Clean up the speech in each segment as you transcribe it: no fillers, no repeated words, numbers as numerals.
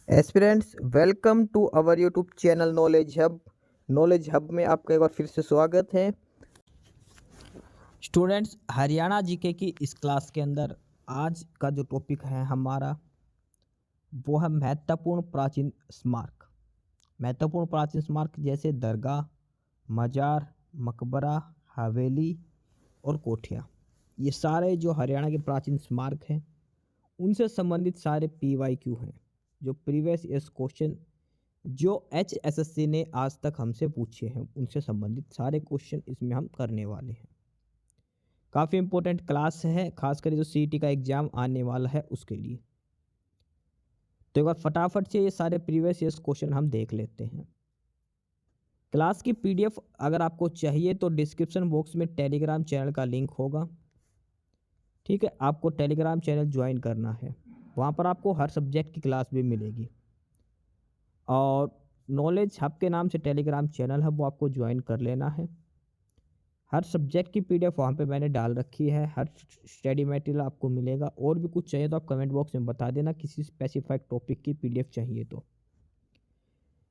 Aspirants welcome to our YouTube channel knowledge hub में आपका एक बार फिर से स्वागत है। स्टूडेंट्स, हरियाणा जीके की इस क्लास के अंदर आज का जो टॉपिक है हमारा वो है महत्वपूर्ण प्राचीन स्मारक। महत्वपूर्ण प्राचीन स्मारक जैसे दरगाह, मजार, मकबरा, हवेली और कोठियाँ, ये सारे जो हरियाणा के प्राचीन स्मारक हैं उनसे संबंधित सारे PYQ हैं, जो प्रीवियस ईयर्स क्वेश्चन जो HSSC ने आज तक हमसे पूछे हैं उनसे संबंधित सारे क्वेश्चन इसमें हम करने वाले हैं। काफ़ी इंपॉर्टेंट क्लास है, खासकर जो CET का एग्जाम आने वाला है उसके लिए। तो एक बार फटाफट से ये सारे प्रीवियस ईयर्स क्वेश्चन हम देख लेते हैं। क्लास की PDF अगर आपको चाहिए तो डिस्क्रिप्शन बॉक्स में टेलीग्राम चैनल का लिंक होगा, ठीक है। आपको टेलीग्राम चैनल ज्वाइन करना है, वहाँ पर आपको हर सब्जेक्ट की क्लास भी मिलेगी। और नॉलेज हब के नाम से टेलीग्राम चैनल है, वो आपको ज्वाइन कर लेना है। हर सब्जेक्ट की PDF वहाँ पे मैंने डाल रखी है, हर स्टडी मटेरियल आपको मिलेगा। और भी कुछ चाहिए तो आप कमेंट बॉक्स में बता देना, किसी स्पेसिफाइड टॉपिक की PDF चाहिए तो।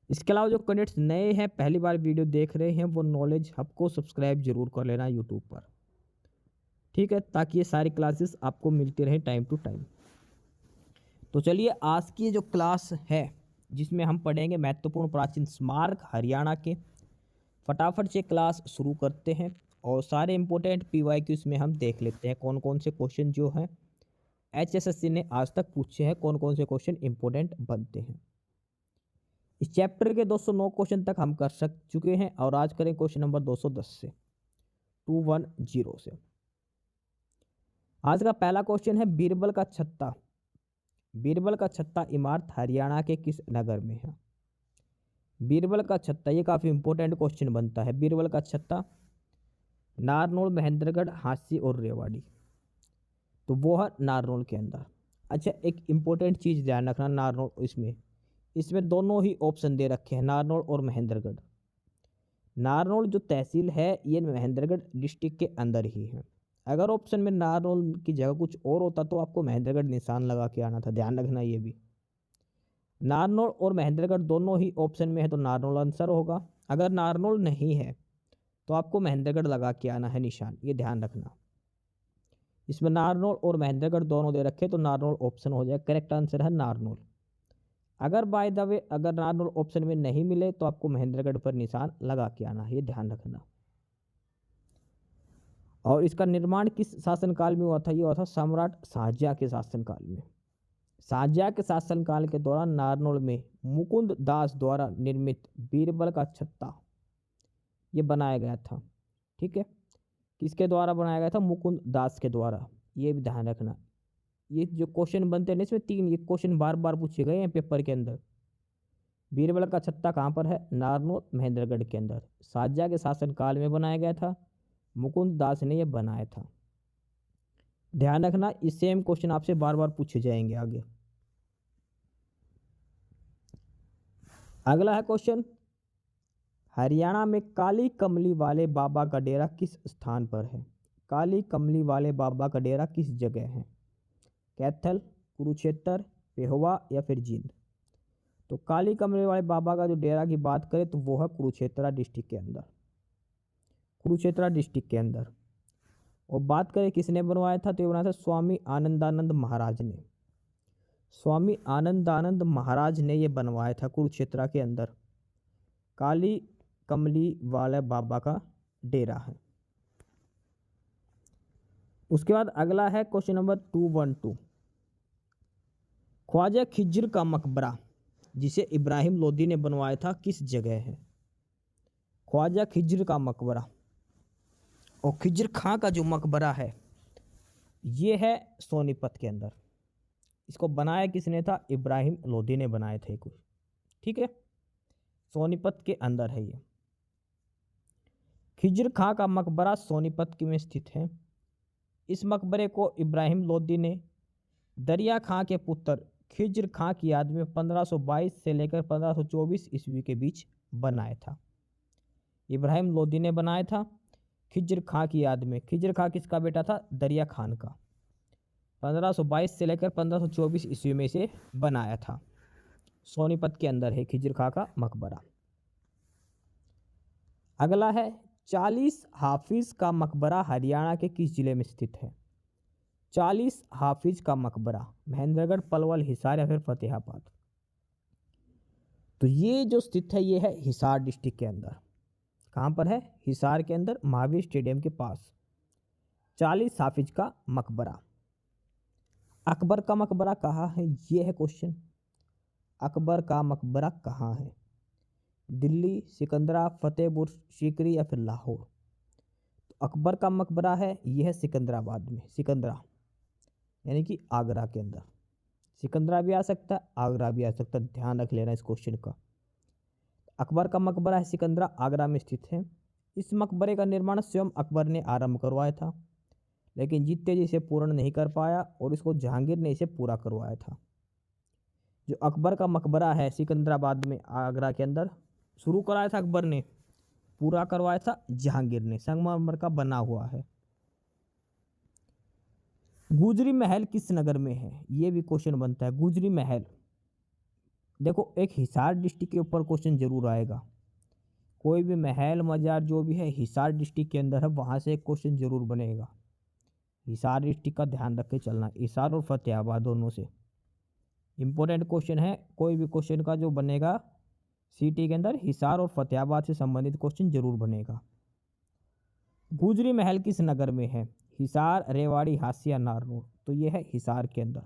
इसके अलावा जो कैंडिडेट्स नए हैं, पहली बार वीडियो देख रहे हैं, वो नॉलेज हब को सब्सक्राइब जरूर कर लेना यूट्यूब पर, ठीक है, ताकि ये सारी क्लासेस आपको मिलती रहें टाइम टू टाइम। तो चलिए आज की जो क्लास है जिसमें हम पढ़ेंगे महत्वपूर्ण प्राचीन स्मारक हरियाणा के, फटाफट से क्लास शुरू करते हैं और सारे इंपॉर्टेंट PYQ इसमें हम देख लेते हैं। कौन कौन से क्वेश्चन जो हैं HSSC ने आज तक पूछे हैं, कौन कौन से क्वेश्चन इंपॉर्टेंट बनते हैं। इस चैप्टर के 209 क्वेश्चन तक हम कर चुके हैं और आज करें क्वेश्चन नंबर 210 से 210 से। आज का पहला क्वेश्चन है बीरबल का छत्ता। बीरबल का छत्ता इमारत हरियाणा के किस नगर में है? बीरबल का छत्ता, ये काफ़ी इंपॉर्टेंट क्वेश्चन बनता है। बीरबल का छत्ता नारनौल, महेंद्रगढ़, हांसी और रेवाड़ी, तो वो है नारनौल के अंदर। अच्छा, एक इंपॉर्टेंट चीज़ ध्यान रखना, नारनौल इसमें दोनों ही ऑप्शन दे रखे हैं, नारनौल और महेंद्रगढ़। नारनौल जो तहसील है ये महेंद्रगढ़ डिस्ट्रिक्ट के अंदर ही है। अगर ऑप्शन में नारनौल की जगह कुछ और होता तो आपको महेंद्रगढ़ निशान लगा के आना था, ध्यान रखना ये भी। नारनौल और महेंद्रगढ़ दोनों ही ऑप्शन में है तो नारनौल आंसर होगा। अगर नारनौल नहीं है तो आपको महेंद्रगढ़ लगा के आना है निशान, ये ध्यान रखना। इसमें नारनौल और महेंद्रगढ़ दोनों दे रखे तो नारनौल ऑप्शन हो जाए, करेक्ट आंसर है नारनौल। अगर बाय द वे अगर नारनौल ऑप्शन में नहीं मिले तो आपको महेंद्रगढ़ पर निशान लगा के आना है, ये ध्यान रखना। और इसका निर्माण किस शासनकाल में हुआ था? ये हुआ था सम्राट शाहजहाँ के शासनकाल में। शाहजहाँ के शासनकाल के दौरान नारनौल में मुकुंद दास द्वारा निर्मित बीरबल का छत्ता ये बनाया गया था, ठीक है। किसके द्वारा बनाया गया था? मुकुंद दास के द्वारा, ये भी ध्यान रखना। ये जो क्वेश्चन बनते हैं इसमें तीन ये क्वेश्चन बार बार पूछे गए हैं पेपर के अंदर। बीरबल का छत्ता कहाँ पर है? नारनौल, महेंद्रगढ़ के अंदर। शाहजहाँ के शासनकाल में बनाया गया था, मुकुंद दास ने यह बनाया था, ध्यान रखना। ये सेम क्वेश्चन आपसे बार बार पूछे जाएंगे आगे। अगला है क्वेश्चन, हरियाणा में काली कमली वाले बाबा का डेरा किस स्थान पर है? काली कमली वाले बाबा का डेरा किस जगह है? कैथल, कुरुक्षेत्र, पेहोवा या फिर जींद? तो काली कमली वाले बाबा का जो डेरा की बात करें तो वो है कुरुक्षेत्र डिस्ट्रिक्ट के अंदर, कुरुक्षेत्र डिस्ट्रिक्ट के अंदर। और बात करें किसने बनवाया था तो ये बनाया था स्वामी आनंदानंद महाराज ने। स्वामी आनंदानंद महाराज ने ये बनवाया था कुरुक्षेत्र के अंदर। काली कमली वाले बाबा का डेरा है। उसके बाद अगला है क्वेश्चन नंबर 212, ख्वाजा खिज्र का मकबरा जिसे इब्राहिम लोदी ने बनवाया था किस जगह है? ख्वाजा खिज्र का मकबरा और खिज्र खां का जो मकबरा है ये है सोनीपत के अंदर। इसको बनाया किसने था? इब्राहिम लोदी ने बनाए थे कुछ, ठीक है। सोनीपत के अंदर है ये। खिज्र खां का मकबरा सोनीपत में स्थित है। इस मकबरे को इब्राहिम लोदी ने दरिया खां के पुत्र खिज्र खां की याद में 1522 से लेकर 1524 ईस्वी के बीच बनाया था। इब्राहिम लोदी ने बनाया था खिज्र खां की याद में। खिज्र खां किसका बेटा था? दरिया खान का। 1522 से लेकर 1524 ईस्वी में इसे बनाया था। सोनीपत के अंदर है खिजर खां का मकबरा। अगला है 40 हाफिज का मकबरा हरियाणा के किस जिले में स्थित है? 40 हाफिज का मकबरा महेंद्रगढ़, पलवल, हिसार या फिर फतेहाबाद। तो ये जो स्थित है ये है हिसार डिस्ट्रिक्ट के अंदर। कहाँ पर है? हिसार के अंदर, महावीर स्टेडियम के पास 40 हाफिज का मकबरा। अकबर का मकबरा कहाँ है? ये है क्वेश्चन। अकबर का मकबरा कहाँ है? दिल्ली, सिकंदरा, फतेहपुर सीकरी या फिर लाहौर। तो अकबर का मकबरा है ये है सिकंदराबाद में, सिकंदरा यानी कि आगरा के अंदर। सिकंदरा भी आ सकता है, आगरा भी आ सकता है, ध्यान रख लेना इस क्वेश्चन का। अकबर का मकबरा है सिकंदरा, आगरा में स्थित है। इस मकबरे का निर्माण स्वयं अकबर ने आरंभ करवाया था, लेकिन जीते जी इसे पूर्ण नहीं कर पाया और इसको जहांगीर ने इसे पूरा करवाया था। जो अकबर का मकबरा है सिकंदराबाद में, आगरा के अंदर, शुरू कराया था अकबर ने, पूरा करवाया था जहांगीर ने। संगमरमर का बना हुआ है। गुजरी महल किस नगर में है? ये भी क्वेश्चन बनता है। गुजरी महल, देखो एक हिसार डिस्ट्रिक्ट के ऊपर क्वेश्चन जरूर आएगा। कोई भी महल मजार जो भी है हिसार डिस्ट्रिक्ट के अंदर है, वहां से एक क्वेश्चन जरूर बनेगा। हिसार डिस्ट्रिक्ट का ध्यान रख के चलना, हिसार और फतेहाबाद दोनों से इंपॉर्टेंट क्वेश्चन है। कोई भी क्वेश्चन का जो बनेगा सिटी के अंदर, हिसार और फतेहाबाद से संबंधित क्वेश्चन जरूर बनेगा। गुजरी महल किस नगर में है? हिसार, रेवाड़ी, हासिया, नारनौल। तो ये है हिसार के अंदर।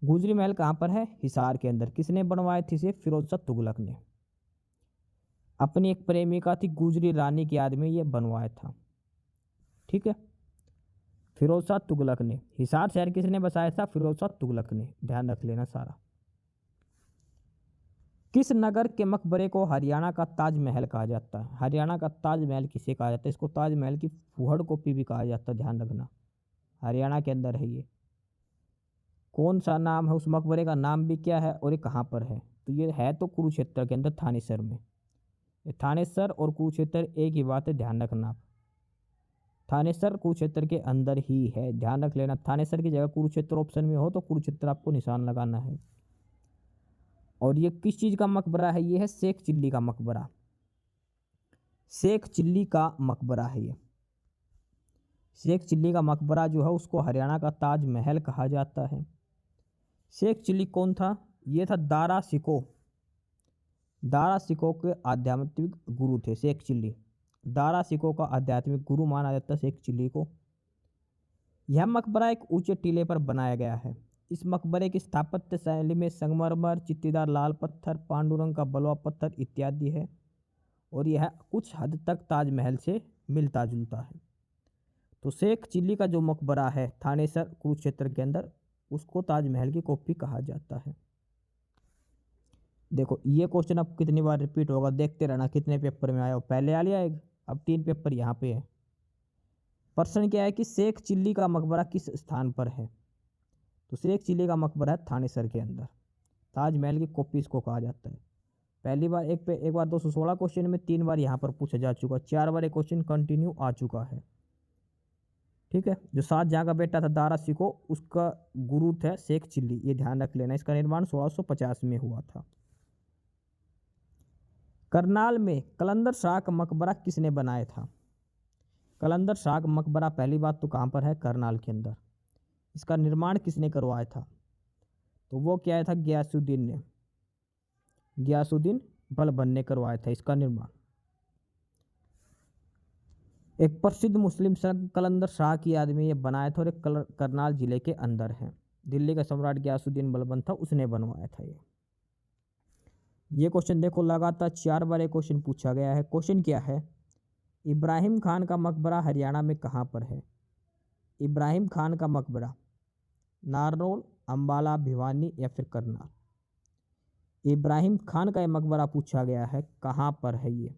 गुजरी महल कहाँ पर है? हिसार के अंदर। किसने बनवाए थे इसे? फिरोज शाह तुगलक ने। अपनी एक प्रेमिका थी गुजरी रानी की याद में ये बनवाया था। ठीक है, फिरोज शाह तुगलक ने। हिसार शहर किसने बसाया था? फिरोज शाह तुगलक ने। ध्यान रख लेना सारा। किस नगर के मकबरे को हरियाणा का ताजमहल कहा जाता है? हरियाणा का ताजमहल किसे कहा जाता है? इसको ताजमहल की फुहड़ कॉपी भी कहा जाता है, ध्यान रखना। हरियाणा के अंदर है ये। कौन सा नाम है उस मकबरे का? नाम भी क्या है और ये कहाँ पर है? तो ये है तो कुरुक्षेत्र के अंदर, थानेसर में। ये थानेसर और कुरुक्षेत्र एक ही बात है, ध्यान रखना। थानेसर कुरुक्षेत्र के अंदर ही है, ध्यान रख लेना। थानेसर की जगह कुरुक्षेत्र ऑप्शन में हो तो कुरुक्षेत्र आपको निशान लगाना है। और ये किस चीज़ का मकबरा है? ये है शेख चिल्ली का मकबरा। शेख चिल्ली का मकबरा है ये। शेख चिल्ली का मकबरा जो है उसको हरियाणा का ताजमहल कहा जाता है। शेख चिल्ली कौन था? ये था दारा सिको। दारा सिको के आध्यात्मिक गुरु थे शेख चिल्ली। दारा सिको का आध्यात्मिक गुरु माना जाता है शेख चिल्ली को। यह मकबरा एक ऊंचे टीले पर बनाया गया है। इस मकबरे की स्थापत्य शैली में संगमरमर, चित्तीदार लाल पत्थर, पांडुरंग का बलुआ पत्थर इत्यादि है और यह कुछ हद तक ताजमहल से मिलता जुलता है। तो शेख चिल्ली का जो मकबरा है थानेसर कुरुक्षेत्र के अंदर, उसको ताजमहल की कॉपी कहा जाता है। देखो ये क्वेश्चन अब कितनी बार रिपीट होगा, देखते रहना कितने पेपर में आया हो। पहले आ लिया एक, अब 3 पेपर यहाँ पे है। प्रश्न क्या है कि शेख चिल्ली का मकबरा किस स्थान पर है? तो शेख चिल्ली का मकबरा है थानेसर के अंदर। ताजमहल की कॉपी इसको कहा जाता है। पहली बार एक बार 216 क्वेश्चन में 3 बार यहाँ पर पूछा जा चुका, 4 बार एक क्वेश्चन कंटिन्यू आ चुका है। ठीक है, जो शाहजहां का बेटा था दारा सिको, उसका गुरु था शेख चिल्ली, ये ध्यान रख लेना। इसका निर्माण 1650 में हुआ था। करनाल में कलंदर शाह का मकबरा किसने बनाया था? कलंदर शाह का मकबरा पहली बात तो कहाँ पर है? करनाल के अंदर। इसका निर्माण किसने करवाया था? तो वो क्या था? गयासुद्दीन ने। गयासुद्दीन बलबन ने करवाया था इसका निर्माण। एक प्रसिद्ध मुस्लिम संत कलंदर शाह की याद में ये बनाया था और एक करनाल जिले के अंदर है। दिल्ली का सम्राट गयासुद्दीन बलबन था, उसने बनवाया था ये क्वेश्चन देखो लगातार 4 बार ये क्वेश्चन पूछा गया है। क्वेश्चन क्या है? इब्राहिम खान का मकबरा हरियाणा में कहाँ पर है? इब्राहिम खान का मकबरा नारनौल, अंबाला, भिवानी या फिर करनाल। इब्राहिम खान का ये मकबरा पूछा गया है, कहाँ पर है ये?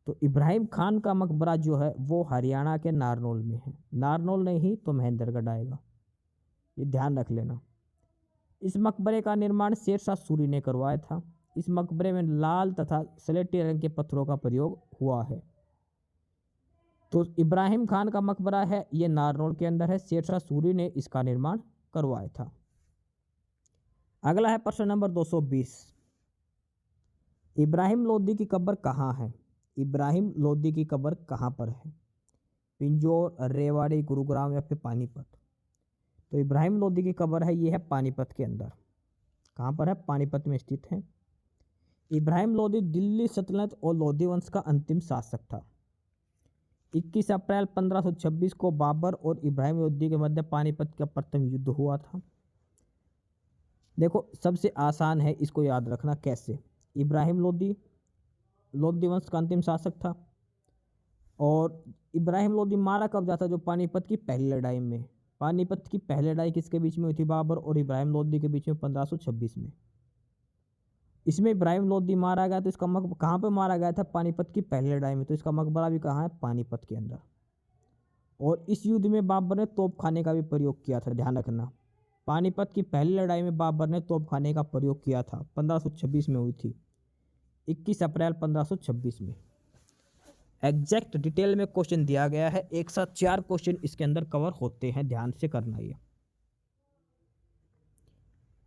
तो इब्राहिम खान का मकबरा जो है वो हरियाणा के नारनौल में है। नारनौल नहीं तो महेंद्रगढ़ आएगा, ये ध्यान रख लेना। इस मकबरे का निर्माण शेरशाह सूरी ने करवाया था। इस मकबरे में लाल तथा स्लेटी रंग के पत्थरों का प्रयोग हुआ है। तो इब्राहिम खान का मकबरा है ये नारनौल के अंदर है। शेरशाह सूरी ने इसका निर्माण करवाया था। अगला है प्रश्न नंबर 220। इब्राहिम लोदी की कब्र कहाँ है? इब्राहिम लोदी की कब्र कहाँ पर है? पिंजौर, रेवाड़ी, गुरुग्राम या फिर पानीपत? तो इब्राहिम लोदी की कब्र है, ये है पानीपत के अंदर। कहाँ पर है? पानीपत में स्थित है। इब्राहिम लोदी दिल्ली सल्तनत और लोदी वंश का अंतिम शासक था। 21 अप्रैल 1526 को बाबर और इब्राहिम लोदी के मध्य पानीपत का प्रथम युद्ध हुआ था। देखो सबसे आसान है इसको याद रखना। कैसे? इब्राहिम लोदी वंश का अंतिम शासक था। और इब्राहिम लोदी मारा कब जाता? जो पानीपत की पहली लड़ाई में। पानीपत की पहली लड़ाई किसके बीच में हुई थी? बाबर और इब्राहिम लोदी के बीच में 1526 में। इसमें इब्राहिम लोदी मारा गया, तो इसका कहाँ पे मारा गया था? पानीपत की पहली लड़ाई में। तो इसका मकबरा भी कहाँ है? पानीपत के अंदर। और इस युद्ध में बाबर ने तोपखाने का भी प्रयोग किया था, ध्यान रखना। पानीपत की पहली लड़ाई में बाबर ने तोपखाने का प्रयोग किया था, 1526 में हुई थी, 21 अप्रैल 1526 में। एग्जैक्ट डिटेल में क्वेश्चन दिया गया है। एक साथ 4 क्वेश्चन इसके अंदर कवर होते हैं, ध्यान से करना। ये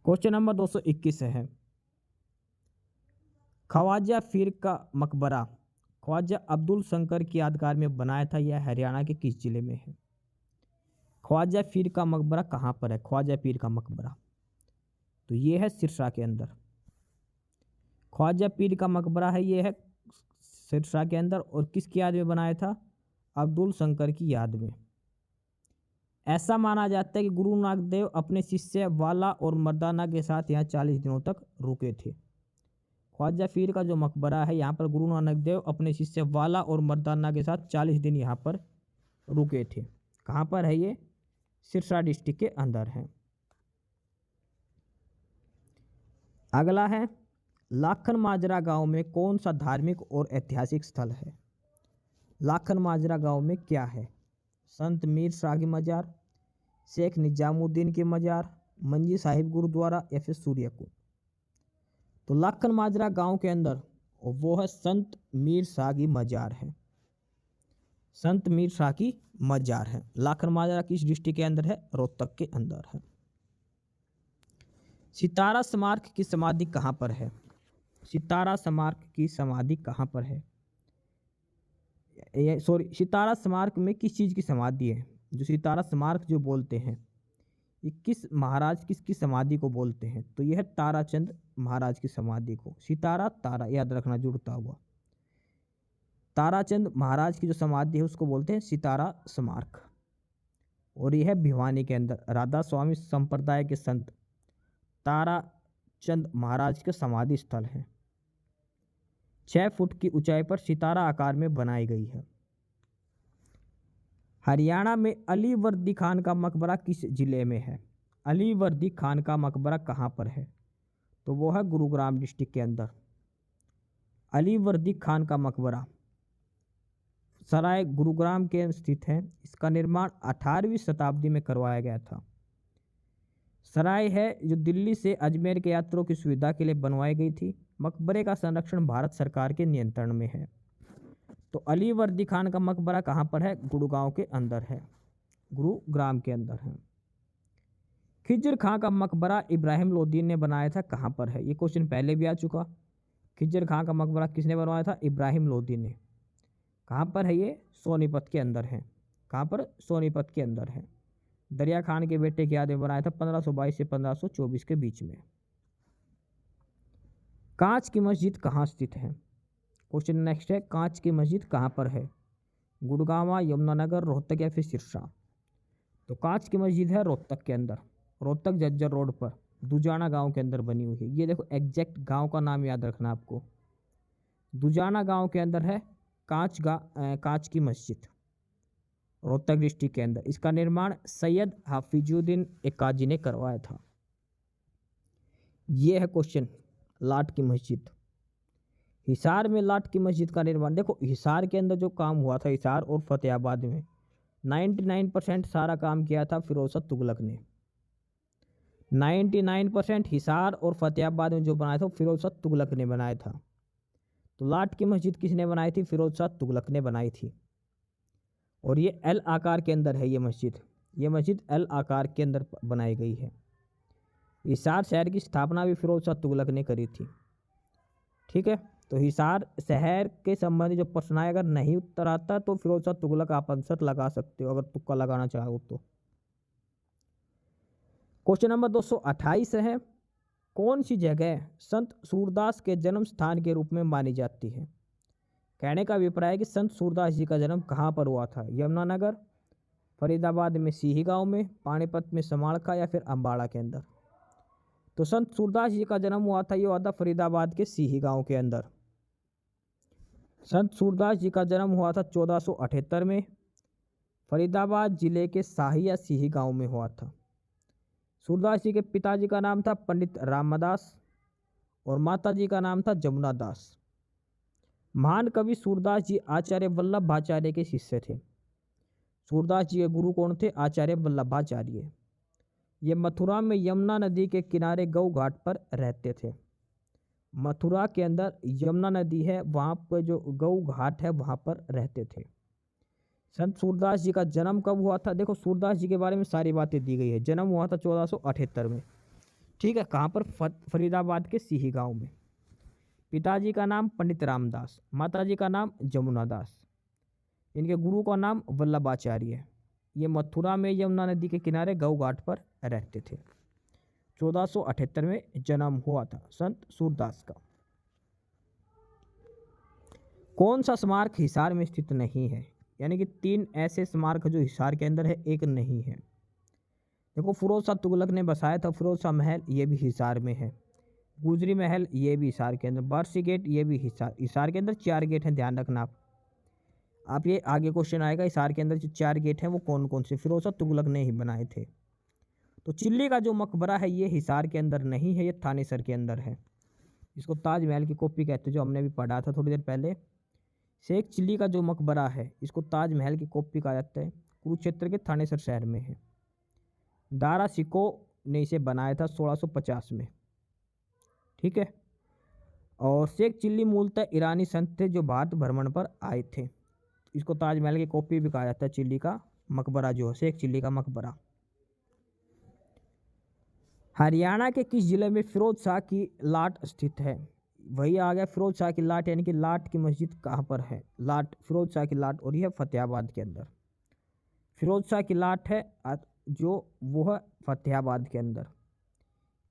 क्वेश्चन नंबर 221 है। ख्वाजा पीर का मकबरा ख्वाजा अब्दुल शंकर की यादगार में बनाया था। यह हरियाणा के किस जिले में है? ख्वाजा पीर का मकबरा कहाँ पर है? ख्वाजा पीर का मकबरा तो ये है सिरसा के अंदर। ख्वाजा पीर का मकबरा है, ये है सिरसा के अंदर। और किसकी याद में बनाया था? अब्दुल शंकर की याद में। ऐसा माना जाता है कि गुरु नानक देव अपने शिष्य वाला और मर्दाना के साथ यहाँ 40 दिनों तक रुके थे। ख्वाजा पीर का जो मकबरा है, यहाँ पर गुरु नानक देव अपने शिष्य वाला और मर्दाना के साथ 40 दिन यहाँ पर रुके थे। कहाँ पर है ये? सिरसा डिस्ट्रिक्ट के अंदर है। अगला है, लाखन माजरा गांव में कौन सा धार्मिक और ऐतिहासिक स्थल है? लाखन माजरा गांव में क्या है? संत मीर शाह की मजार, शेख निजामुद्दीन की मजार, मंजी साहिब गुरुद्वारा या फिर सूर्यकुंड? तो लाखन माजरा गांव के अंदर वो है संत मीर शाह की मजार है। संत मीर शाह की मजार है। लाखन माजरा किस डिस्ट्रिक्ट के अंदर है? रोहतक के अंदर है। सितारा स्मारक की समाधि कहाँ पर है? सितारा स्मारक की समाधि कहाँ पर है? सितारा स्मारक में किस चीज़ की समाधि है? जो सितारा स्मारक जो बोलते हैं, ये किस महाराज किसकी समाधि को बोलते हैं? तो यह है ताराचंद महाराज की समाधि को। सितारा तारा याद रखना जुड़ता हुआ। ताराचंद महाराज की जो समाधि है उसको बोलते हैं सितारा स्मारक। और यह है भिवानी के अंदर। राधा स्वामी संप्रदाय के संत ताराचंद महाराज के समाधि स्थल है। 6 फुट की ऊंचाई पर सितारा आकार में बनाई गई है। हरियाणा में अली वर्दी खान का मकबरा किस जिले में है? अली वर्दी खान का मकबरा कहाँ पर है? तो वो है गुरुग्राम डिस्ट्रिक्ट के अंदर। अली वर्दी खान का मकबरा सराय गुरुग्राम के स्थित है। इसका निर्माण 18वीं शताब्दी में करवाया गया था। सराय है जो दिल्ली से अजमेर के यात्रियों की सुविधा के लिए बनवाई गई थी। मकबरे का संरक्षण भारत सरकार के नियंत्रण में है। तो अली वर्दी खान का मकबरा कहाँ पर है? गुड़गांव के अंदर है, गुरुग्राम के अंदर है। खिजर खां का मकबरा इब्राहिम लोदी ने बनाया था, कहाँ पर है? ये क्वेश्चन पहले भी आ चुका। खिजर खां का मकबरा किसने बनवाया था? इब्राहिम लोदी ने। कहाँ पर है ये? सोनीपत के अंदर है। कहाँ पर? सोनीपत के अंदर है। दरिया खान के बेटे की याद में बनाया था 1522 से 1524 के बीच में। कांच की मस्जिद कहाँ स्थित है? क्वेश्चन नेक्स्ट है, कांच की मस्जिद कहाँ पर है? गुड़गांव, यमुनानगर, रोहतक या फिर सिरसा? तो कांच की मस्जिद है रोहतक के अंदर। रोहतक झज्जर रोड पर दुजाना गांव के अंदर बनी हुई है। ये देखो एग्जैक्ट गांव का नाम याद रखना आपको। दुजाना गांव के अंदर है कांच की मस्जिद, रोहतक डिस्ट्रिक्ट के अंदर। इसका निर्माण सैयद हाफिजुद्दीन एकाजी ने करवाया था। ये है क्वेश्चन, लाट की मस्जिद। हिसार में लाट की मस्जिद का निर्माण, देखो हिसार के अंदर जो काम हुआ था, हिसार और फतेहाबाद में 99% सारा काम किया था फिरोज शाह तुगलक ने। 99% हिसार और फतेहाबाद में जो बनाया था फिरोज शाह तुगलक ने बनाया था। तो लाट की मस्जिद किसने बनाई थी? फिरोज शाह तुगलक ने बनाई थी। और ये एल आकार के अंदर है ये मस्जिद। ये मस्जिद एल आकार के अंदर बनाई गई है। हिसार शहर की स्थापना भी फिरोज शाह तुगलक ने करी थी। ठीक है, तो हिसार शहर के संबंधी जो प्रश्न आए, अगर नहीं उत्तर आता तो फिरोज शाह तुगलक आप आंसर लगा सकते हो अगर तुक्का लगाना चाहो तो। क्वेश्चन नंबर 228 है, कौन सी जगह संत सूरदास के जन्म स्थान के रूप में मानी जाती है? कहने का अभिप्राय है कि संत सूरदास जी का जन्म कहाँ पर हुआ था? यमुनानगर, फरीदाबाद में सीही गांव में, पानीपत में समाड़खा, या फिर अम्बाड़ा के अंदर? तो संत सूरदास जी का जन्म हुआ था, ये हुआ था फरीदाबाद के सीही गांव के अंदर। संत सूरदास जी का जन्म हुआ था 1478 में, फरीदाबाद जिले के शाही या सीही गांव में हुआ था। सूरदास जी के पिताजी का नाम था पंडित रामदास और माता जी का नाम था जमुना दास। महान कवि सूरदास जी आचार्य वल्लभाचार्य के शिष्य थे। सूरदास जी के गुरु कौन थे? आचार्य वल्लभाचार्य। ये मथुरा में यमुना नदी के किनारे गौ घाट पर रहते थे। मथुरा के अंदर यमुना नदी है, वहाँ पर जो गौ घाट है वहाँ पर रहते थे। संत सूरदास जी का जन्म कब हुआ था? देखो सूरदास जी के बारे में सारी बातें दी गई है। जन्म हुआ था 1478 में। ठीक है, कहाँ पर? फरीदाबाद के सीही गांव में। पिताजी का नाम पंडित रामदास, माताजी का नाम जमुना दास, इनके गुरु का नाम वल्लभाचार्य है। ये मथुरा में यमुना नदी के किनारे गौ घाट पर रहते थे। 1478 में जन्म हुआ था संत सूरदास का। कौन सा स्मारक हिसार में स्थित नहीं है? यानी कि 3 ऐसे स्मारक जो हिसार के अंदर है, एक नहीं है। देखो फिरोज शाह तुगलक ने बसाया था फिरोज शाह महल, ये भी हिसार में है। गुजरी महल, ये भी हिसार के अंदर। बार्शी गेट, ये भी हिसार के अंदर 4 गेट हैं, ध्यान रखना आप ये आगे क्वेश्चन आएगा। हिसार के अंदर जो 4 गेट हैं वो कौन कौन से? फिरोज शाह तुगलक ने ही बनाए थे। तो चिल्ली का जो मकबरा है ये हिसार के अंदर नहीं है, ये थानेसर के अंदर है। इसको ताजमहल की कॉपी कहते हैं, जो हमने भी पढ़ा था थोड़ी देर पहले। शेख चिल्ली का जो मकबरा है इसको ताजमहल की कॉपी कहा जाता है, कुरुक्षेत्र के थानेसर शहर में है। दारा सिको ने इसे बनाया था 1650 में। ठीक है, और शेख चिल्ली मूलतः ईरानी संत थे जो भारत भ्रमण पर आए थे। इसको ताजमहल की कॉपी भी कहा जाता है, चिल्ली का मकबरा जो है, शेख चिल्ली का मकबरा। हरियाणा के किस जिले में फिरोज शाह की लाट स्थित है? वही आ गया फिरोज शाह की लाट, यानी कि लाट की मस्जिद कहाँ पर है? लाट, फिरोज शाह की लाट, और यह फतेहाबाद के अंदर। फिरोज शाह की लाट है जो वो है फतेहाबाद के अंदर।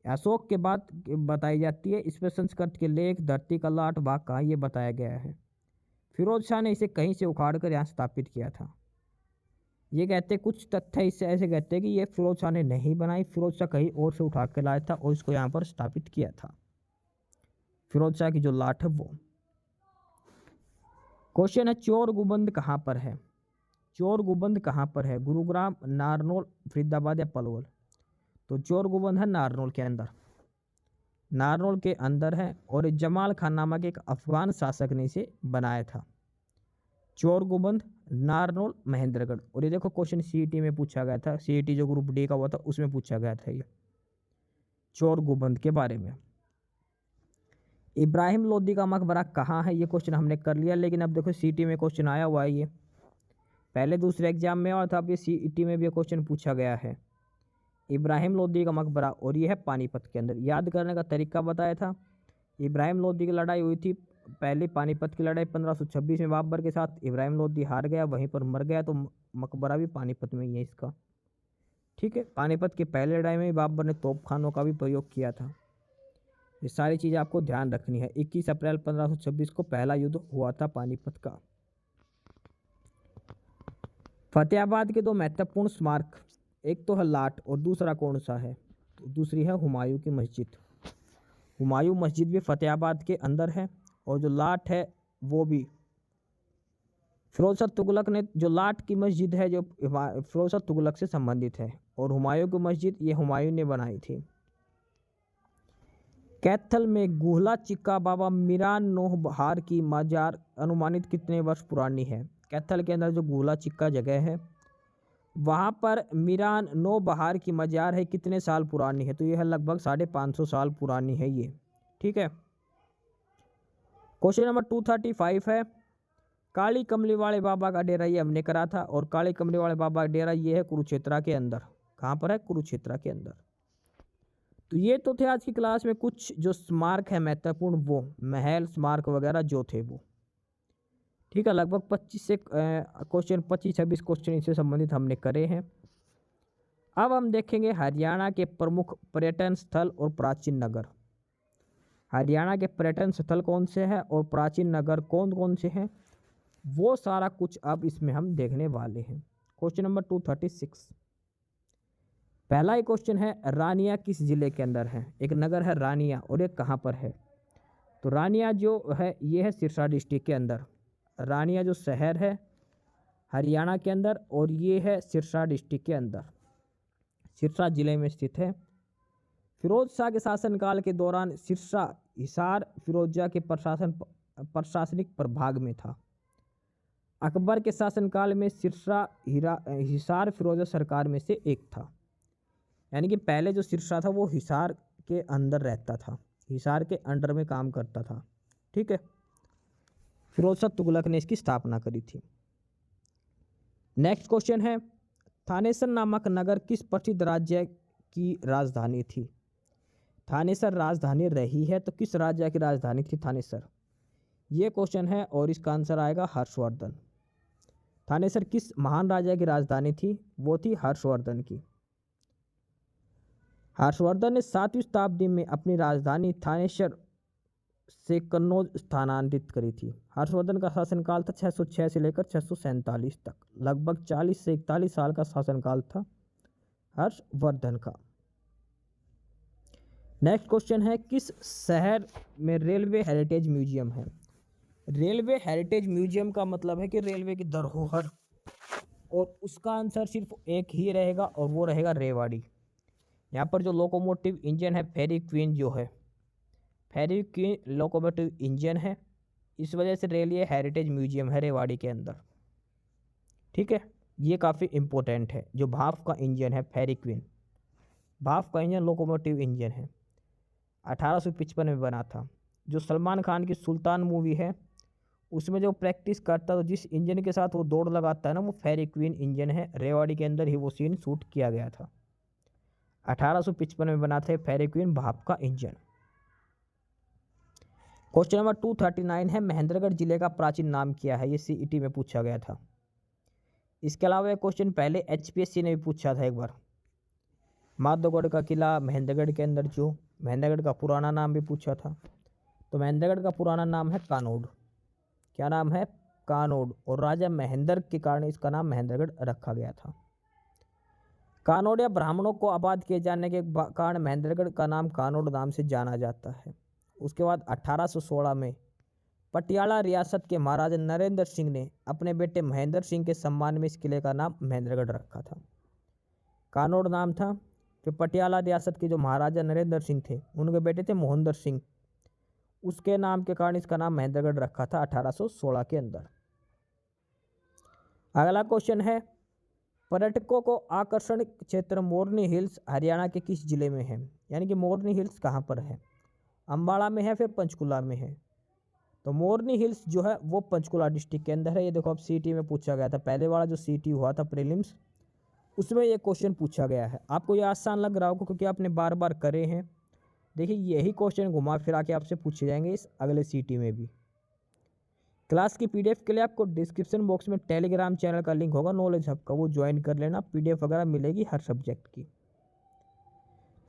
अशोक के बाद बताई जाती है। इस पर संस्कृत के लेख धरती का लाट भाग कहाँ, ये बताया गया है। फिरोज शाह ने इसे कहीं से उखाड़ कर यहाँ स्थापित किया था। ये कहते कुछ तथ्य इससे ऐसे कहते हैं कि ये फिरोज शाह ने नहीं बनाई, फिरोज शाह कहीं और से उठा के लाया था और इसको यहाँ पर स्थापित किया था। फिरोज शाह की जो लाट है वो। क्वेश्चन है, चोर गुबंद कहाँ पर है? चोर गुबंद कहाँ पर है? गुरुग्राम, नारनौल, फरीदाबाद या पलवल? तो चोर गुबंद है नारनौल के अंदर। नारनौल के अंदर है, और जमाल खान नामक एक अफगान शासक ने इसे बनाया था। चोर गुबंद, नारनौल, महेंद्रगढ़। और ये देखो क्वेश्चन सीईटी में पूछा गया था, सीईटी जो ग्रुप डी का हुआ था उसमें पूछा गया था ये चोर गुबंद के बारे में। इब्राहिम लोदी का मकबरा कहाँ है? ये क्वेश्चन हमने कर लिया, लेकिन अब देखो सीईटी में क्वेश्चन आया हुआ है। ये पहले दूसरे एग्जाम में आया था, अब ये सीईटी में भी क्वेश्चन पूछा गया है। इब्राहिम लोदी का मकबरा, और ये है पानीपत के अंदर। याद करने का तरीका बताया था। इब्राहिम लोदी की लड़ाई हुई थी पहली पानीपत की लड़ाई 1526 में बाबर के साथ। इब्राहिम लोदी हार गया, वहीं पर मर गया, तो मकबरा भी पानीपत में ही है इसका। ठीक है, पानीपत की पहली लड़ाई में बाबर ने तोपखानों का भी प्रयोग किया था। ये सारी चीज़ आपको ध्यान रखनी है। 21 अप्रैल 1526 को पहला युद्ध हुआ था पानीपत का। फतेहाबाद के 2 महत्वपूर्ण स्मारक, एक तो है लाट और दूसरा कौन सा है? तो दूसरी है हुमायूं की मस्जिद। हुमायूं मस्जिद भी फतेहाबाद के अंदर है, और जो लाट है वो भी फिरोज शाह तुगलक ने, जो लाट की मस्जिद है जो फिरोज शाह तुगलक से संबंधित है, और हुमायूं की मस्जिद ये हुमायूं ने बनाई थी। कैथल में गुहला चिक्का बाबा मीरान नोह बहार की मजार अनुमानित कितने वर्ष पुरानी है? कैथल के अंदर जो गुहला चिक्का जगह है वहाँ पर मीरान नो बहार की मजार है, कितने साल पुरानी है? तो यह है लगभग 550 साल पुरानी है ये। ठीक है, क्वेश्चन नंबर 235 है, काली कमली वाले बाबा का डेरा ये हमने करा था, और काली कमली वाले बाबा का डेरा ये है कुरुक्षेत्र के अंदर। कहाँ पर है? कुरुक्षेत्र के अंदर। तो ये तो थे आज की क्लास में कुछ जो स्मारक है महत्वपूर्ण, वो महल स्मारक वगैरह जो थे वो। ठीक है, लगभग 25 से क्वेश्चन 25-26 क्वेश्चन इससे संबंधित हमने करे हैं। अब हम देखेंगे हरियाणा के प्रमुख पर्यटन स्थल और प्राचीन नगर। हरियाणा के पर्यटन स्थल कौन से हैं और प्राचीन नगर कौन कौन से हैं, वो सारा कुछ अब इसमें हम देखने वाले हैं। Question number 236। पहला ही क्वेश्चन है, रानिया किस जिले के अंदर है? एक नगर है रानिया और एक कहाँ पर है? तो रानिया जो है ये है सिरसा डिस्ट्रिक्ट के अंदर। रानिया जो शहर है हरियाणा के अंदर और ये है सिरसा डिस्ट्रिक्ट के अंदर, सिरसा जिले में स्थित है। फिरोज शाह के शासनकाल के दौरान सिरसा हिसार फिरोजा के प्रशासनिक प्रभाग में था। अकबर के शासनकाल में सिरसा हिसार फिरोजा सरकार में से एक था। यानी कि पहले जो सिरसा था वो हिसार के अंदर रहता था, हिसार के अंडर में काम करता था। ठीक है, फिरोज शाह तुगलक ने इसकी स्थापना करी थी। नेक्स्ट क्वेश्चन है, थानेसर नामक नगर किस प्रसिद्ध राज्य की राजधानी थी? थानेसर राजधानी रही है तो किस राज्य की राजधानी थी थानेसर? ये क्वेश्चन है और इसका आंसर आएगा हर्षवर्धन। थानेसर किस महान राजा की राजधानी थी? वो थी हर्षवर्धन की। हर्षवर्धन ने 7वीं शताब्दी में अपनी राजधानी थानेसर से कन्नौज स्थानांतरित करी थी। हर्षवर्धन का शासनकाल था 606 से लेकर 647 तक, लगभग 40 से 41 साल का शासनकाल था हर्षवर्धन का। नेक्स्ट क्वेश्चन है, किस शहर में रेलवे हेरिटेज म्यूजियम है? रेलवे हेरिटेज म्यूजियम का मतलब है कि रेलवे की धरोहर, और उसका आंसर सिर्फ एक ही रहेगा और वो रहेगा रेवाड़ी। यहाँ पर जो लोकोमोटिव इंजन है फेरी क्वीन जो है, फेरी क्वीन लोकोमोटिव इंजन है, इस वजह से रेलवे हेरिटेज म्यूजियम है रेवाड़ी के अंदर। ठीक है, ये काफ़ी इम्पोर्टेंट है। जो भाप का इंजन है फेरी क्वीन, भाप का इंजन लोकोमोटिव इंजन है, 1855 में बना था। जो सलमान खान की सुल्तान मूवी है उसमें जो प्रैक्टिस करता तो जिस इंजन के साथ वो दौड़ लगाता है ना, वो फेरी क्वीन इंजन है। रेवाड़ी के अंदर ही वो सीन शूट किया गया था। 1855 में बना था फेरी क्वीन भाप का इंजन। क्वेश्चन नंबर 239 है, महेंद्रगढ़ जिले का प्राचीन नाम क्या है? ये सीईटी में पूछा गया था। इसके अलावा एक क्वेश्चन पहले एचपीएससी ने भी पूछा था एक बार। माधवगढ़ का किला महेंद्रगढ़ के अंदर, जो महेंद्रगढ़ का पुराना नाम भी पूछा था। तो महेंद्रगढ़ का पुराना नाम है कानोड। क्या नाम है? कानोड। और राजा महेंद्र के कारण इसका नाम महेंद्रगढ़ रखा गया था। कानोड या ब्राह्मणों को आबाद किए जाने के कारण महेंद्रगढ़ का नाम कानोड नाम से जाना जाता है। उसके बाद 1816 में पटियाला रियासत के महाराजा नरेंद्र सिंह ने अपने बेटे महेंद्र सिंह के सम्मान में इस किले का नाम महेंद्रगढ़ रखा था। कानोड नाम था। फिर पटियाला रियासत के जो महाराजा नरेंद्र सिंह थे उनके बेटे थे मोहनदर सिंह, उसके नाम के कारण इसका नाम महेंद्रगढ़ रखा था 1816 के अंदर। अगला क्वेश्चन है, पर्यटकों को आकर्षण क्षेत्र मोरनी हिल्स हरियाणा के किस जिले में है? यानी कि मोरनी हिल्स कहाँ पर है? अम्बाड़ा में है, फिर पंचकुला में है। तो मोरनी हिल्स जो है वो पंचकुला डिस्ट्रिक्ट के अंदर है। ये देखो अब सीटी में पूछा गया था, पहले वाला जो सीटी हुआ था प्रीलिम्स, उसमें ये क्वेश्चन पूछा गया है। आपको ये आसान लग रहा होगा क्योंकि आपने बार बार करे हैं। देखिए यही क्वेश्चन घुमा फिरा के आपसे पूछे जाएंगे इस अगले सीटी में भी। क्लास की पीडीएफ के लिए आपको डिस्क्रिप्शन बॉक्स में टेलीग्राम चैनल का लिंक होगा नॉलेज हब का, वो ज्वाइन कर लेना। पीडीएफ वगैरह मिलेगी हर सब्जेक्ट की।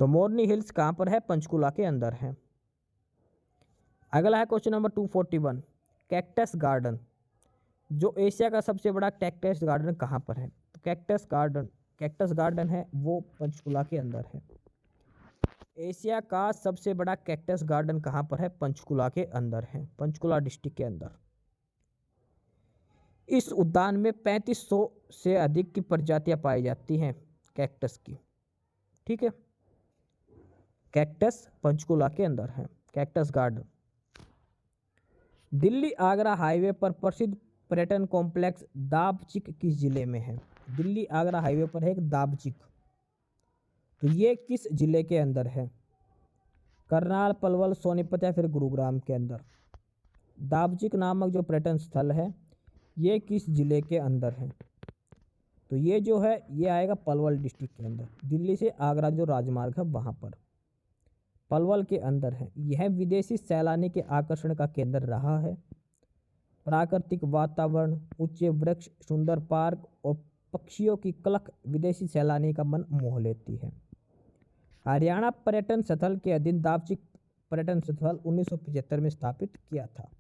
तो मोरनी हिल्स कहाँ पर है? पंचकुला के अंदर है। अगला है क्वेश्चन नंबर 241, कैक्टस गार्डन। जो एशिया का सबसे बड़ा कैक्टस गार्डन कहाँ पर है? तो कैक्टस गार्डन है वो पंचकुला के अंदर है। एशिया का सबसे बड़ा कैक्टस गार्डन कहाँ पर है? पंचकुला के अंदर है, पंचकुला डिस्ट्रिक्ट के अंदर। इस उद्यान में 3500 से अधिक की प्रजातियां पाई जाती हैं कैक्टस की। ठीक है, कैक्टस पंचकुला के अंदर है, cactus garden. Delhi Agra highway पर प्रसिद्ध पर्यटन कॉम्प्लेक्स दाबचिक किस जिले में है? दिल्ली आगरा हाईवे पर है एक दाबचिक, तो ये किस जिले के अंदर है? करनाल, पलवल, सोनीपत या फिर गुरुग्राम के अंदर? दाबचिक नामक जो पर्यटन स्थल है ये किस जिले के अंदर है? तो ये जो है ये आएगा पलवल डिस्ट्रिक्ट के अंदर, दिल्ली से आगरा जो राजमार्ग है वहाँ पर। पलवल के अंदर है। यह विदेशी सैलानी के आकर्षण का केंद्र रहा है। प्राकृतिक वातावरण, ऊंचे वृक्ष, सुंदर पार्क और पक्षियों की कलक विदेशी सैलानी का मन मोह लेती है। हरियाणा पर्यटन स्थल के अधीन दापचिक पर्यटन स्थल 1975 में स्थापित किया था।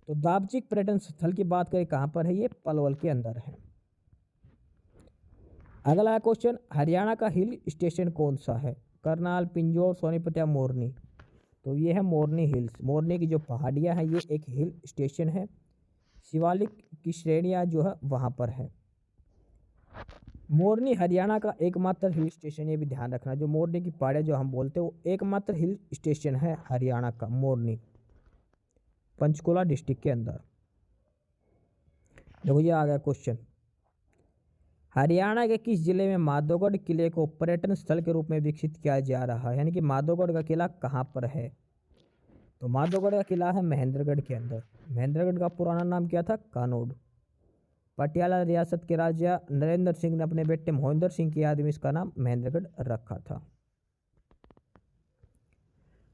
तो दापचिक पर्यटन स्थल की बात करें कहाँ पर है, ये पलवल के अंदर है। अगला क्वेश्चन, हरियाणा का हिल स्टेशन कौन सा है? करनाल, पिंजौर, सोनीपत या मोरनी? तो ये है मोरनी हिल्स। मोरनी की जो पहाड़ियाँ हैं ये एक हिल स्टेशन है। शिवालिक की श्रेणियाँ जो है वहाँ पर है। मोरनी हरियाणा का एकमात्र हिल स्टेशन, ये भी ध्यान रखना। जो मोरनी की पहाड़ियाँ जो हम बोलते हैं वो एकमात्र हिल स्टेशन है हरियाणा का, मोरनी, पंचकुला डिस्ट्रिक्ट के अंदर। देखो ये आ गया क्वेश्चन, हरियाणा के किस जिले में माधोगढ़ किले को पर्यटन स्थल के रूप में विकसित किया जा रहा है? यानी कि माधोगढ़ का किला कहाँ पर है? तो माधोगढ़ का किला है महेंद्रगढ़ के अंदर। महेंद्रगढ़ का पुराना नाम क्या था? कानोड। पटियाला रियासत के राजा नरेंद्र सिंह ने अपने बेटे मोहिंदर सिंह की याद में इसका नाम महेंद्रगढ़ रखा था।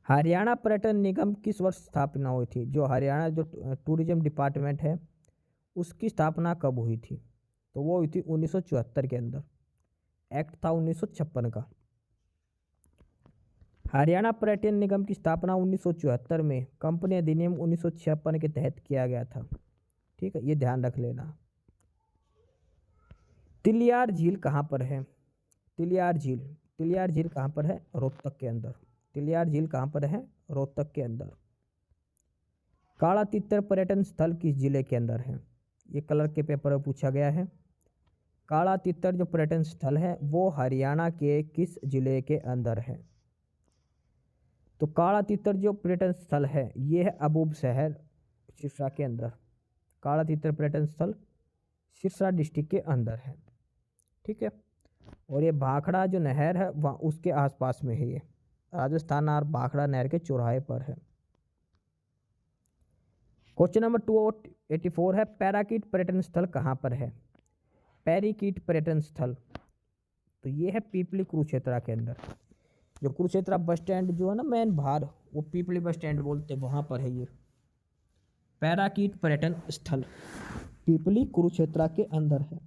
हरियाणा पर्यटन निगम किस वर्ष स्थापना हुई थी? जो हरियाणा जो टूरिज्म डिपार्टमेंट है उसकी स्थापना कब हुई थी? तो वो हुई थी 1974 के अंदर। एक्ट था 1956 का। हरियाणा पर्यटन निगम की स्थापना 1974 में कंपनी अधिनियम 1956 के तहत किया गया था। ठीक है, ये ध्यान रख लेना। तिलियार झील कहाँ पर है? तिलियार झील कहाँ पर है? रोहतक के अंदर। तिलियार झील कहाँ पर है? रोहतक के अंदर। काला तितर पर्यटन स्थल किस जिले के अंदर है? ये कलर के पेपर में पूछा गया है। काला तितर जो पर्यटन स्थल है वो हरियाणा के किस जिले के अंदर है? तो काला तितर जो पर्यटन स्थल है ये है अबूब शहर, सिरसा के अंदर। काला तितर पर्यटन स्थल सिरसा डिस्ट्रिक्ट के अंदर है। ठीक है, और ये भाखड़ा जो नहर है वहाँ उसके आसपास में है। ये राजस्थान और भाखड़ा नहर के चौराहे पर है। क्वेश्चन नंबर 284 है, पैराकीट पर्यटन स्थल कहाँ पर है? पैरीकीट पर्यटन स्थल, तो ये है पीपली कुरुक्षेत्र के अंदर। जो कुरुक्षेत्र बस स्टैंड जो है ना मेन बाहर, वो पीपली बस स्टैंड बोलते हैं, वहाँ पर है ये पैराकीट पर्यटन स्थल, पीपली कुरुक्षेत्र के अंदर है।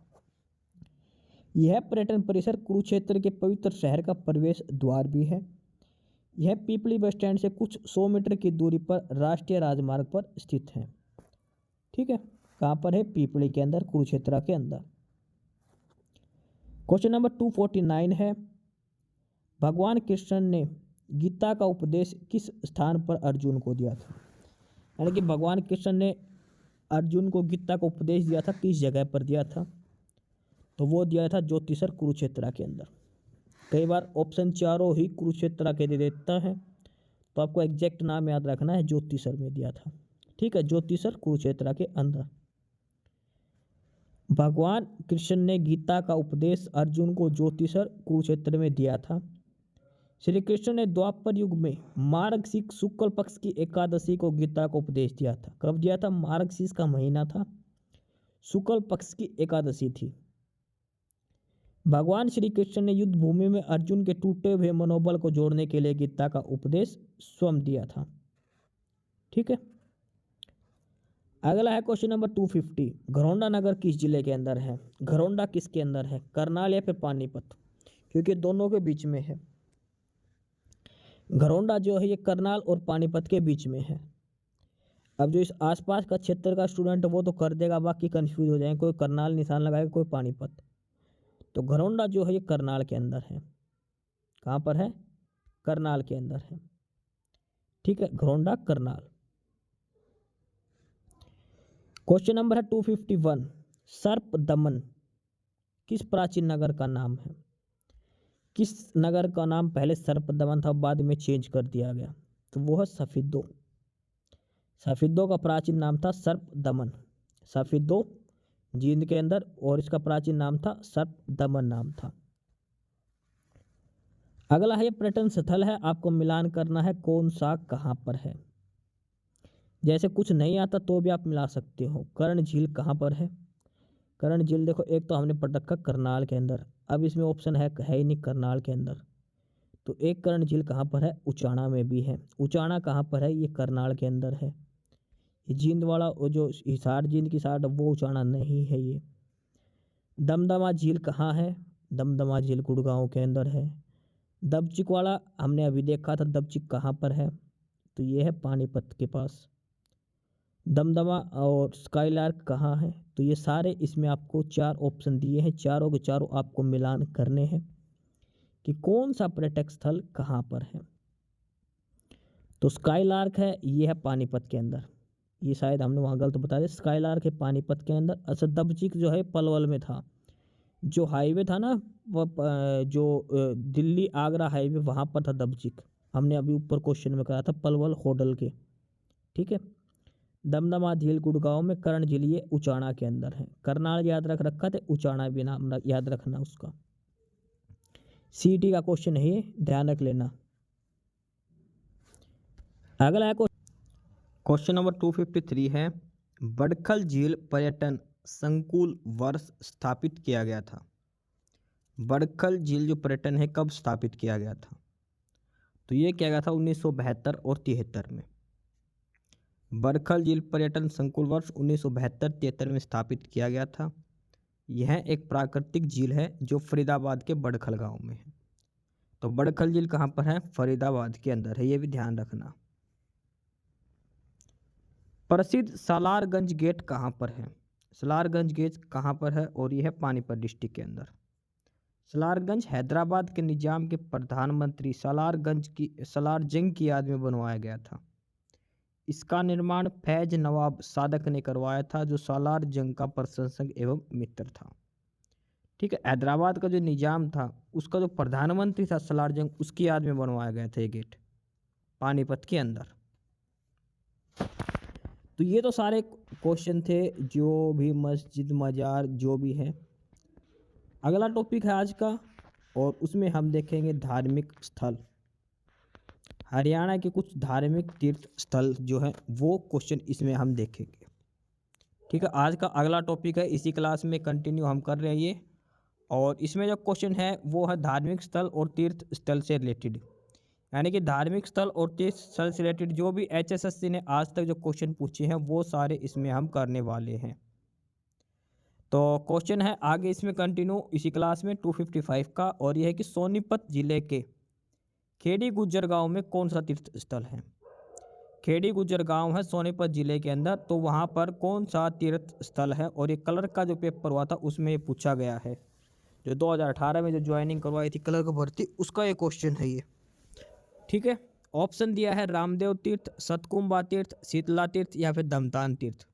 यह पर्यटन परिसर कुरुक्षेत्र के पवित्र शहर का प्रवेश द्वार भी है। यह पीपली बस स्टैंड से कुछ 100 मीटर की दूरी पर राष्ट्रीय राजमार्ग पर स्थित है। ठीक है, कहाँ पर है? पीपली के अंदर, कुरुक्षेत्र के अंदर। क्वेश्चन नंबर 249 है, भगवान कृष्ण ने गीता का उपदेश किस स्थान पर अर्जुन को दिया था? यानी कि भगवान कृष्ण ने अर्जुन को गीता का उपदेश दिया था, किस जगह पर दिया था? तो वो दिया था ज्योतिसर, कुरुक्षेत्र के अंदर। कई बार ऑप्शन चारों ही कुरुक्षेत्र के दे देता है, तो आपको एग्जैक्ट नाम याद रखना है, ज्योतिसर में दिया था। ठीक है, ज्योतिसर कुरुक्षेत्र के अंदर। भगवान कृष्ण ने गीता का उपदेश अर्जुन को ज्योतिसर कुरुक्षेत्र में दिया था। श्री कृष्ण ने द्वापर युग में मार्गशीर्ष शुक्ल पक्ष की एकादशी को गीता का उपदेश दिया था। कब दिया था? मार्गशीर्ष का महीना था, शुक्ल पक्ष की एकादशी थी। भगवान श्री कृष्ण ने युद्ध भूमि में अर्जुन के टूटे हुए मनोबल को जोड़ने के लिए गीता का उपदेश स्वयं दिया था। ठीक है, अगला है क्वेश्चन नंबर 250, घरौंडा नगर किस जिले के अंदर है? घरौंडा किसके अंदर है? करनाल या फिर पानीपत? क्योंकि दोनों के बीच में है। घरौंडा जो है ये करनाल और पानीपत के बीच में है। अब जो इस आसपास का क्षेत्र का स्टूडेंट वो तो कर देगा, बाकी कंफ्यूज हो जाएंगे, कोई करनाल निशान लगाएगा, कोई पानीपत। तो घरौंडा जो है ये करनाल के अंदर है। कहाँ पर है? करनाल के अंदर है। ठीक है, घरौंडा करनाल। क्वेश्चन नंबर है 251, सर्प दमन किस प्राचीन नगर का नाम है? किस नगर का नाम पहले सर्प दमन था, बाद में चेंज कर दिया गया? तो वो है सफिदो। सफिदो का प्राचीन नाम था सर्प दमन। सफिदो जींद के अंदर, और इसका प्राचीन नाम था सर्प दमन नाम था। अगला है पर्यटन स्थल है, आपको मिलान करना है कौन सा कहाँ पर है। जैसे कुछ नहीं आता तो भी आप मिला सकते हो। कर्ण झील कहाँ पर है? कर्ण झील देखो, एक तो हमने पढ़ रखा करनाल के अंदर, अब इसमें ऑप्शन है ही नहीं करनाल के अंदर, तो एक कर्ण झील कहाँ पर है? उचाना में भी है। उचाना कहाँ पर है? ये करनाल के अंदर है। ये जींद वाला वो जो हिसार जींद की साइड वो उचाना नहीं है ये। दमदमा झील कहाँ है? दमदमा झील गुड़गांव के अंदर है। दबचिक वाला हमने अभी देखा था, दबचिक कहाँ पर है? तो ये है पानीपत के पास। दमदमा और स्काईलार्क कहाँ है? तो ये सारे इसमें आपको 4 ऑप्शन दिए हैं, चारों के चारों आपको मिलान करने हैं कि कौन सा पर्यटक स्थल कहाँ पर है। तो स्काईलार्क है, ये है पानीपत के अंदर। ये शायद हमने वहाँ गलत बता दिया, स्काईलार्क है पानीपत के अंदर। अच्छा, दबचिक जो है पलवल में था। जो हाईवे था ना वो दिल्ली आगरा हाईवे, वहाँ पर था दबचिक। हमने अभी ऊपर क्वेश्चन में कहा था पलवल होडल के। ठीक है। दमदमा झील गुड़गांव में, कर्ण झील ये उचाना के अंदर है। करनाल याद रख रखा था, उचाना भी नाम याद रखना उसका। सीटी का क्वेश्चन है ये, ध्यान रख लेना। अगला है क्वेश्चन नंबर 253 है, बड़खल झील पर्यटन संकुल वर्ष स्थापित किया गया था। बड़खल झील जो पर्यटन है कब स्थापित किया गया था? तो ये किया गया था 1972 और 73 में। बड़खल झील पर्यटन संकुल वर्ष 1972-73 में स्थापित किया गया था। यह एक प्राकृतिक झील है जो फरीदाबाद के बड़खल गांव में है। तो बड़खल झील कहाँ पर है? फरीदाबाद के अंदर है, ये भी ध्यान रखना। प्रसिद्ध सालारगंज गेट कहाँ पर है? सालारगंज गेट कहाँ पर है? और यह है पानीपत डिस्ट्रिक्ट के अंदर। सालारगंज हैदराबाद के निजाम के प्रधानमंत्री सालारजंग की याद में बनवाया गया था। इसका निर्माण फैज नवाब सादक ने करवाया था, जो सालार जंग का प्रशंसक एवं मित्र था। ठीक है। हैदराबाद का जो निजाम था उसका जो प्रधानमंत्री था सालार जंग, उसकी याद में बनवाया गया था ये गेट पानीपत के अंदर। तो ये तो सारे क्वेश्चन थे जो भी मस्जिद मजार जो भी है। अगला टॉपिक है आज का, और उसमें हम देखेंगे धार्मिक स्थल। हरियाणा के कुछ धार्मिक तीर्थ स्थल जो है वो क्वेश्चन इसमें हम देखेंगे। ठीक है। आज का अगला टॉपिक है, इसी क्लास में कंटिन्यू हम कर रहे हैं ये। और इसमें जो क्वेश्चन है वो है धार्मिक स्थल और तीर्थ स्थल से रिलेटेड, यानी कि धार्मिक स्थल और तीर्थ स्थल से रिलेटेड जो भी HSSC ने आज तक जो क्वेश्चन पूछे हैं वो सारे इसमें हम करने वाले हैं। तो क्वेश्चन है आगे इसमें कंटिन्यू इसी क्लास में 255 का, और यह है कि सोनीपत जिले के खेड़ी गुज्जर गांव में कौन सा तीर्थ स्थल है? खेड़ी गुज्जर गांव है सोनीपत जिले के अंदर, तो वहां पर कौन सा तीर्थ स्थल है? और ये कलर का जो पेपर हुआ था उसमें ये पूछा गया है, जो 2018 में जो ज्वाइनिंग करवाई थी कलर का भर्ती, उसका ये क्वेश्चन है ये। ठीक है। ऑप्शन दिया है रामदेव तीर्थ, सतकुंभा तीर्थ, शीतला तीर्थ या फिर दमतान तीर्थ।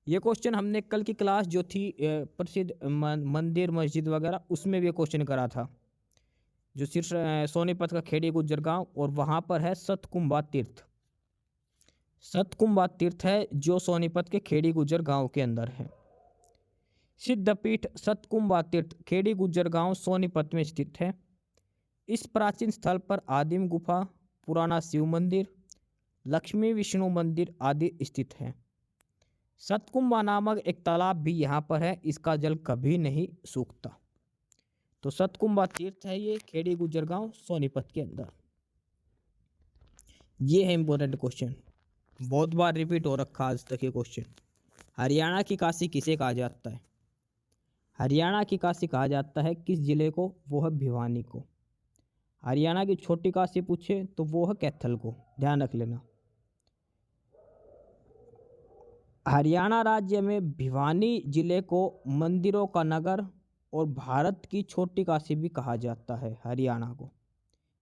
ये क्वेश्चन हमने कल की क्लास जो थी प्रसिद्ध मंदिर मस्जिद वगैरह, उसमें भी क्वेश्चन करा था, जो शीर्ष सोनीपत का खेड़ी गुज्जर गांव, और वहां पर है सतकुंभा तीर्थ। सतकुंभा तीर्थ है जो सोनीपत के खेड़ी गुज्जर गांव के अंदर है। सिद्धपीठ सतकुंभा तीर्थ खेड़ी गुज्जर गांव सोनीपत में स्थित है। इस प्राचीन स्थल पर आदिम गुफा, पुराना शिव मंदिर, लक्ष्मी विष्णु मंदिर आदि स्थित है। सतकुंभा नामक एक तालाब भी यहाँ पर है, इसका जल कभी नहीं सूखता। तो सतकुंभा तीर्थ है ये खेड़ी गुज्जर गांव सोनीपत के अंदर। ये है इंपॉर्टेंट क्वेश्चन, बहुत बार रिपीट हो रखा आज तक ये क्वेश्चन। हरियाणा की काशी किसे कहा जाता है? हरियाणा की काशी कहा जाता है किस जिले को? वो है भिवानी को। हरियाणा की छोटी काशी पूछे तो वो है कैथल को, ध्यान रख लेना। हरियाणा राज्य में भिवानी जिले को मंदिरों का नगर और भारत की छोटी काशी भी कहा जाता है हरियाणा को।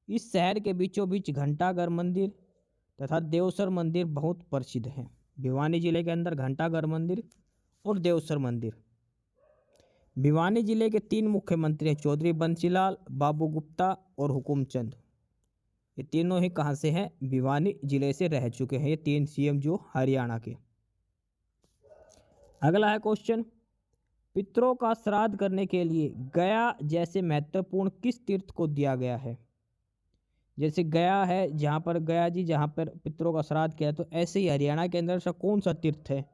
इस शहर के बीचों बीच घंटाघर मंदिर तथा देवसर मंदिर बहुत प्रसिद्ध हैं। भिवानी जिले के अंदर घंटाघर मंदिर और देवसर मंदिर। भिवानी जिले के 3 मुख्यमंत्री हैं, चौधरी बंसीलाल, बाबू गुप्ता और हुकुमचंद। ये तीनों ही कहाँ से हैं? भिवानी जिले से रह चुके हैं ये 3 CM जो हरियाणा के। अगला है क्वेश्चन, पितरों का श्राद्ध करने के लिए गया जैसे महत्वपूर्ण किस तीर्थ को दिया गया है? जैसे गया है जहाँ पर गया जी जहाँ पर पितरों का श्राद्ध किया, तो ऐसे ही हरियाणा के अंदर सा कौन सा तीर्थ है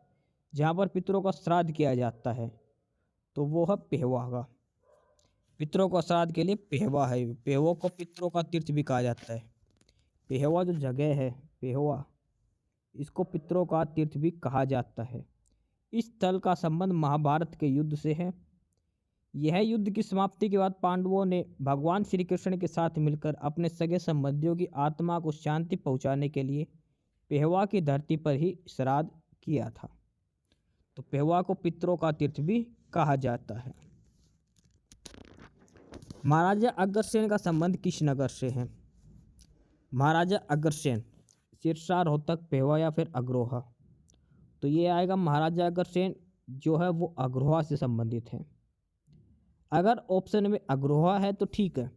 जहाँ पर पितरों का श्राद्ध किया जाता है? तो वो है पेहवा का। पितरों को श्राद्ध के लिए पेहवा है। पेहवों को पितरों का तीर्थ भी कहा जाता है। पेहवा जो जगह है, पेहवा, इसको पितरों का तीर्थ भी कहा जाता है। इस स्थल का संबंध महाभारत के युद्ध से है। यह युद्ध की समाप्ति के बाद पांडवों ने भगवान श्री कृष्ण के साथ मिलकर अपने सगे संबंधियों की आत्मा को शांति पहुंचाने के लिए पेहवा की धरती पर ही श्राद्ध किया था। तो पेहवा को पितरों का तीर्थ भी कहा जाता है। महाराजा अग्रसेन का संबंध किस नगर से है? महाराजा अग्रसेन सिरसा, रोहतक, पेहवा या फिर अग्रोहा? तो ये आएगा महाराजा अग्रसेन जो है वो अग्रोहा से संबंधित है। अगर ऑप्शन में अग्रोहा है तो ठीक है,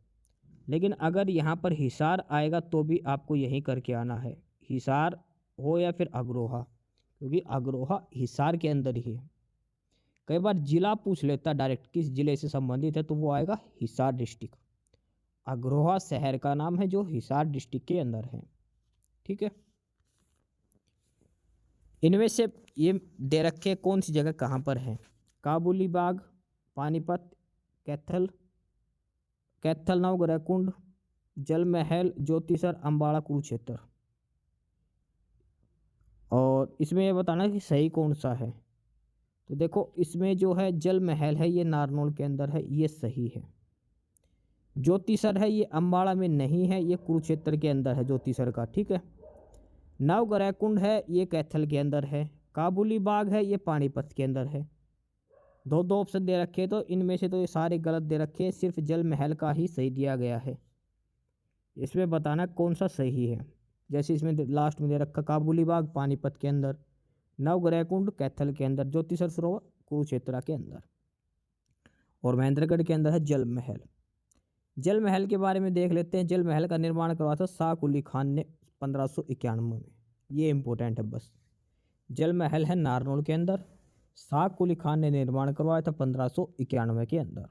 लेकिन अगर यहाँ पर हिसार आएगा तो भी आपको यही करके आना है, हिसार हो या फिर अग्रोहा, क्योंकि अग्रोहा हिसार के अंदर ही है। कई बार जिला पूछ लेता डायरेक्ट किस जिले से संबंधित है, तो वो आएगा हिसार डिस्ट्रिक्ट। अग्रोहा शहर का नाम है जो हिसार डिस्ट्रिक्ट के अंदर है। ठीक है, इनमें से ये दे रखे कौन सी जगह कहाँ पर है? काबुली बाग, पानीपत, कैथल, नवग्रह कुंड, जल महल, ज्योतिसर, अम्बाड़ा, कुरुक्षेत्र। और इसमें ये बताना कि सही कौन सा है। तो देखो इसमें जो है जल महल है ये नारनौल के अंदर है, ये सही है। ज्योतिसर है ये अम्बाड़ा में नहीं है, ये कुरुक्षेत्र के अंदर है ज्योतिसर का। ठीक है, नवग्रह कुंड है ये कैथल के अंदर है। काबुली बाग है ये पानीपत के अंदर है। दो ऑप्शन दे रखे, तो इनमें से तो ये सारे गलत दे रखे हैं, सिर्फ जल महल का ही सही दिया गया है। इसमें बताना कौन सा सही है। जैसे इसमें लास्ट में दे रखा काबुली बाग पानीपत के अंदर, नवग्रह कुंड कैथल के अंदर, ज्योतिसर सरोवर कुरुक्षेत्र के अंदर, और महेंद्रगढ़ के अंदर है जल महल। जल महल के बारे में देख लेते हैं। जल महल का निर्माण करवाया था शाह कुली खान ने 1591 में। ये इंपॉर्टेंट है बस। जल महल है नारनौल के अंदर, शाह कुली खान ने निर्माण करवाया था 1591 के अंदर।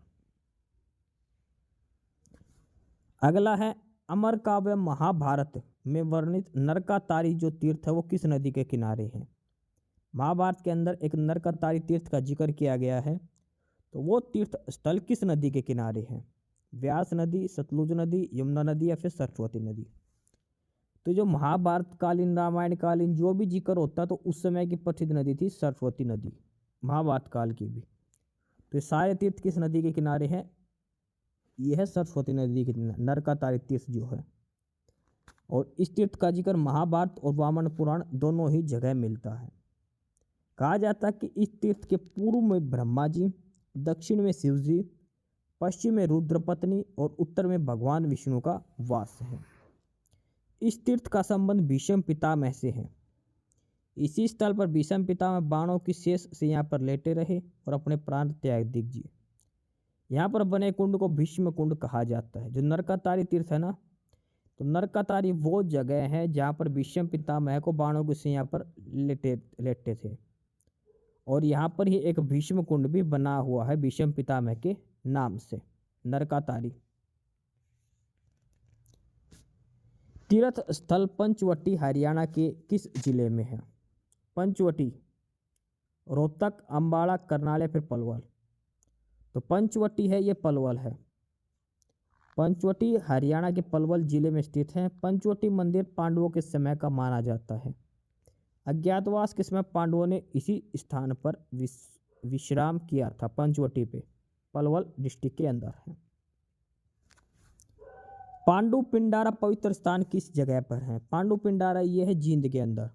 अगला है अमर काव्य महाभारत में वर्णित नरकातारी जो तीर्थ है वो किस नदी के किनारे है? महाभारत के अंदर एक नरकातारी तीर्थ का जिक्र किया गया है, तो वो तीर्थ स्थल किस नदी के किनारे है? व्यास नदी, सतलुज नदी, यमुना नदी या फिर सरस्वती नदी? तो जो महाभारत कालीन, रामायण कालीन जो भी जिक्र होता तो उस समय की प्रसिद्ध नदी थी सरस्वती नदी, महाभारत काल की भी। तो ये सारे तीर्थ किस नदी के किनारे हैं? यह है सरस्वती नदी के किनारे नरकातारी तीर्थ जो है। और इस तीर्थ का जिक्र महाभारत और वामन पुराण दोनों ही जगह मिलता है। कहा जाता है कि इस तीर्थ के पूर्व में ब्रह्मा जी, दक्षिण में शिव जी, पश्चिम में रुद्रपत्नी और उत्तर में भगवान विष्णु का वास है। इस तीर्थ का संबंध भीष्म पितामह से है। इसी स्थल पर भीष्म पितामह बाणों की शेष से यहाँ पर लेटे रहे और अपने प्राण त्याग दिए। यहाँ पर बने कुंड को भीष्म कुंड कहा जाता है। जो नरकातारी तीर्थ है ना, तो नरकातारी वो जगह है जहाँ पर भीष्म पितामह को बाणों की से यहाँ पर लेटे थे, और यहाँ पर ही एक भीष्म कुंड भी बना हुआ है भीष्म पितामह के नाम से, नरकातारी। तीर्थ स्थल पंचवटी हरियाणा के किस जिले में है? पंचवटी रोहतक, अम्बाड़ा, करनाल या फिर पलवल? तो पंचवटी है ये पलवल है। पंचवटी हरियाणा के पलवल जिले में स्थित है। पंचवटी मंदिर पांडवों के समय का माना जाता है। अज्ञातवास के समय पांडवों ने इसी स्थान पर विश्राम किया था। पंचवटी पे पलवल डिस्ट्रिक्ट के अंदर है। पांडु पिंडारा पवित्र स्थान किस जगह पर है? पांडु पिंडारा ये है जींद के अंदर।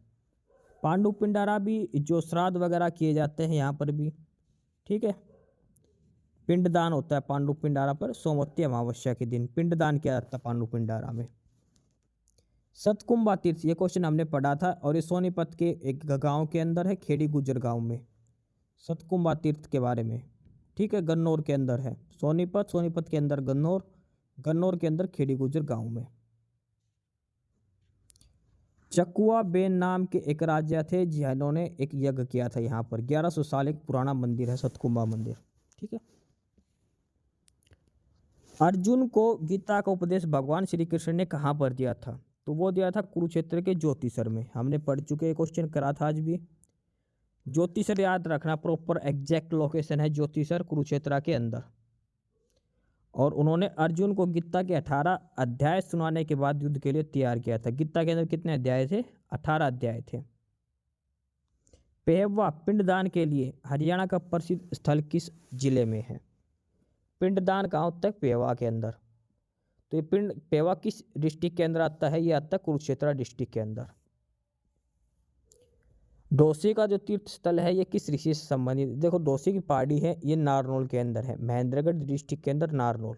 पांडु पिंडारा भी जो श्राद्ध वगैरह किए जाते हैं यहाँ पर भी। ठीक है, पिंडदान होता है पांडु पिंडारा पर। सोमवती अमावस्या के दिन पिंडदान किया जाता है पांडु पिंडारा में। सतकुंभा तीर्थ, ये क्वेश्चन हमने पढ़ा था, और ये सोनीपत के एक गांव के अंदर है, खेड़ी गुजर गांव में, सतकुंभा तीर्थ के बारे में। ठीक है, गन्नौर के अंदर है। सोनीपत के अंदर गन्नौर के अंदर खेड़ी गुजर गांव में। चकुआ बेन नाम के एक राजा थे जिन्होंने एक यज्ञ किया था यहाँ पर। 1100 साल एक पुराना मंदिर है सतकुंभा मंदिर। ठीक है, अर्जुन को गीता का उपदेश भगवान श्री कृष्ण ने कहाँ पर दिया था? तो वो दिया था कुरुक्षेत्र के ज्योतिसर में। हमने पढ़ चुके, क्वेश्चन करा था आज भी। ज्योतिसर याद रखना, प्रॉपर एग्जैक्ट लोकेशन है ज्योतिसर कुरुक्षेत्र के अंदर। और उन्होंने अर्जुन को गीता के 18 अध्याय सुनाने के बाद युद्ध के लिए तैयार किया था। गीता के अंदर कितने अध्याय थे? 18 अध्याय थे। पेहवा पिंडदान के लिए हरियाणा का प्रसिद्ध स्थल किस जिले में है? पिंडदान कहाँ होता है? पेहवा के अंदर। तो ये पेहवा किस डिस्ट्रिक्ट के अंदर आता है? ये आता है कुरुक्षेत्र डिस्ट्रिक्ट के अंदर। डोसी का जो तीर्थ स्थल है ये किस ऋषि से संबंधित? देखो डोसी की पहाड़ी है, ये नारनौल के अंदर है, महेंद्रगढ़ डिस्ट्रिक्ट के अंदर नारनौल,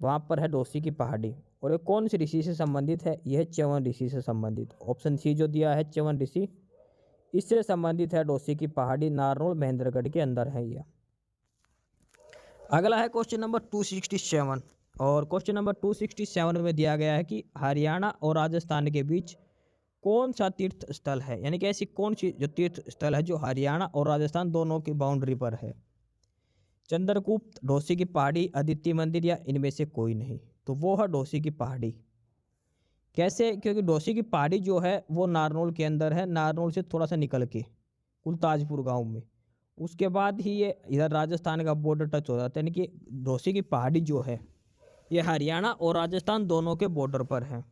वहाँ पर है डोसी की पहाड़ी। और ये कौन सी ऋषि से संबंधित है? यह च्यवन ऋषि से संबंधित। ऑप्शन सी जो दिया है च्यवन ऋषि, इससे संबंधित है डोसी की पहाड़ी, नारनौल महेंद्रगढ़ के अंदर है यह। अगला है क्वेश्चन नंबर 267 और क्वेश्चन नंबर 267 में दिया गया है कि हरियाणा और राजस्थान के बीच कौन सा तीर्थ स्थल है, यानी कि ऐसी कौन सी जो तीर्थ स्थल है जो हरियाणा और राजस्थान दोनों की बाउंड्री पर है? चंद्रगुप्त, डोसी की पहाड़ी, अदिति मंदिर या इनमें से कोई नहीं? तो वो है डोसी की पहाड़ी। कैसे? क्योंकि डोसी की पहाड़ी जो है वो नारनौल के अंदर है, नारनौल से थोड़ा सा निकल के कुलताजपुर गांव में, उसके बाद ही ये इधर राजस्थान का बॉर्डर टच हो जाता है। यानी कि डोसी की पहाड़ी जो है ये हरियाणा और राजस्थान दोनों के बॉर्डर पर है।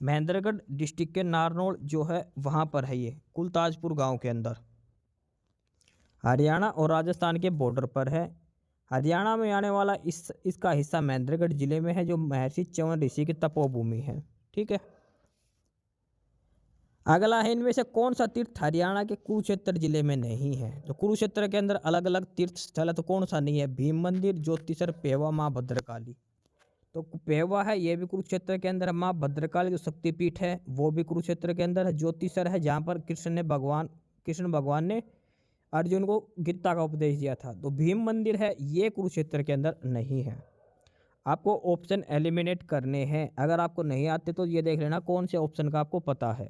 महेंद्रगढ़ डिस्ट्रिक्ट के नारनौल जो है वहाँ पर है, ये कुलताजपुर गांव के अंदर, हरियाणा और राजस्थान के बॉर्डर पर है। हरियाणा में आने वाला इसका हिस्सा महेंद्रगढ़ जिले में है जो महर्षि च्यवन ऋषि की तपोभूमि है। ठीक है। अगला है इनमें से कौन सा तीर्थ हरियाणा के कुरुक्षेत्र जिले में नहीं है? तो कुरुक्षेत्र के अंदर अलग अलग तीर्थ स्थल है, तो कौन सा नहीं है? भीम मंदिर, ज्योतिसर, पेहवा, माँ भद्रकाली। तो पेहवा है ये भी कुरुक्षेत्र के अंदर है, माँ भद्रकाली जो शक्तिपीठ है वो भी कुरुक्षेत्र के अंदर है, ज्योतिसर है जहाँ पर कृष्ण भगवान ने अर्जुन को गीता का उपदेश दिया था। तो भीम मंदिर है ये कुरुक्षेत्र के अंदर नहीं है। आपको ऑप्शन एलिमिनेट करने हैं, अगर आपको नहीं आते तो ये देख लेना कौन से ऑप्शन का आपको पता है।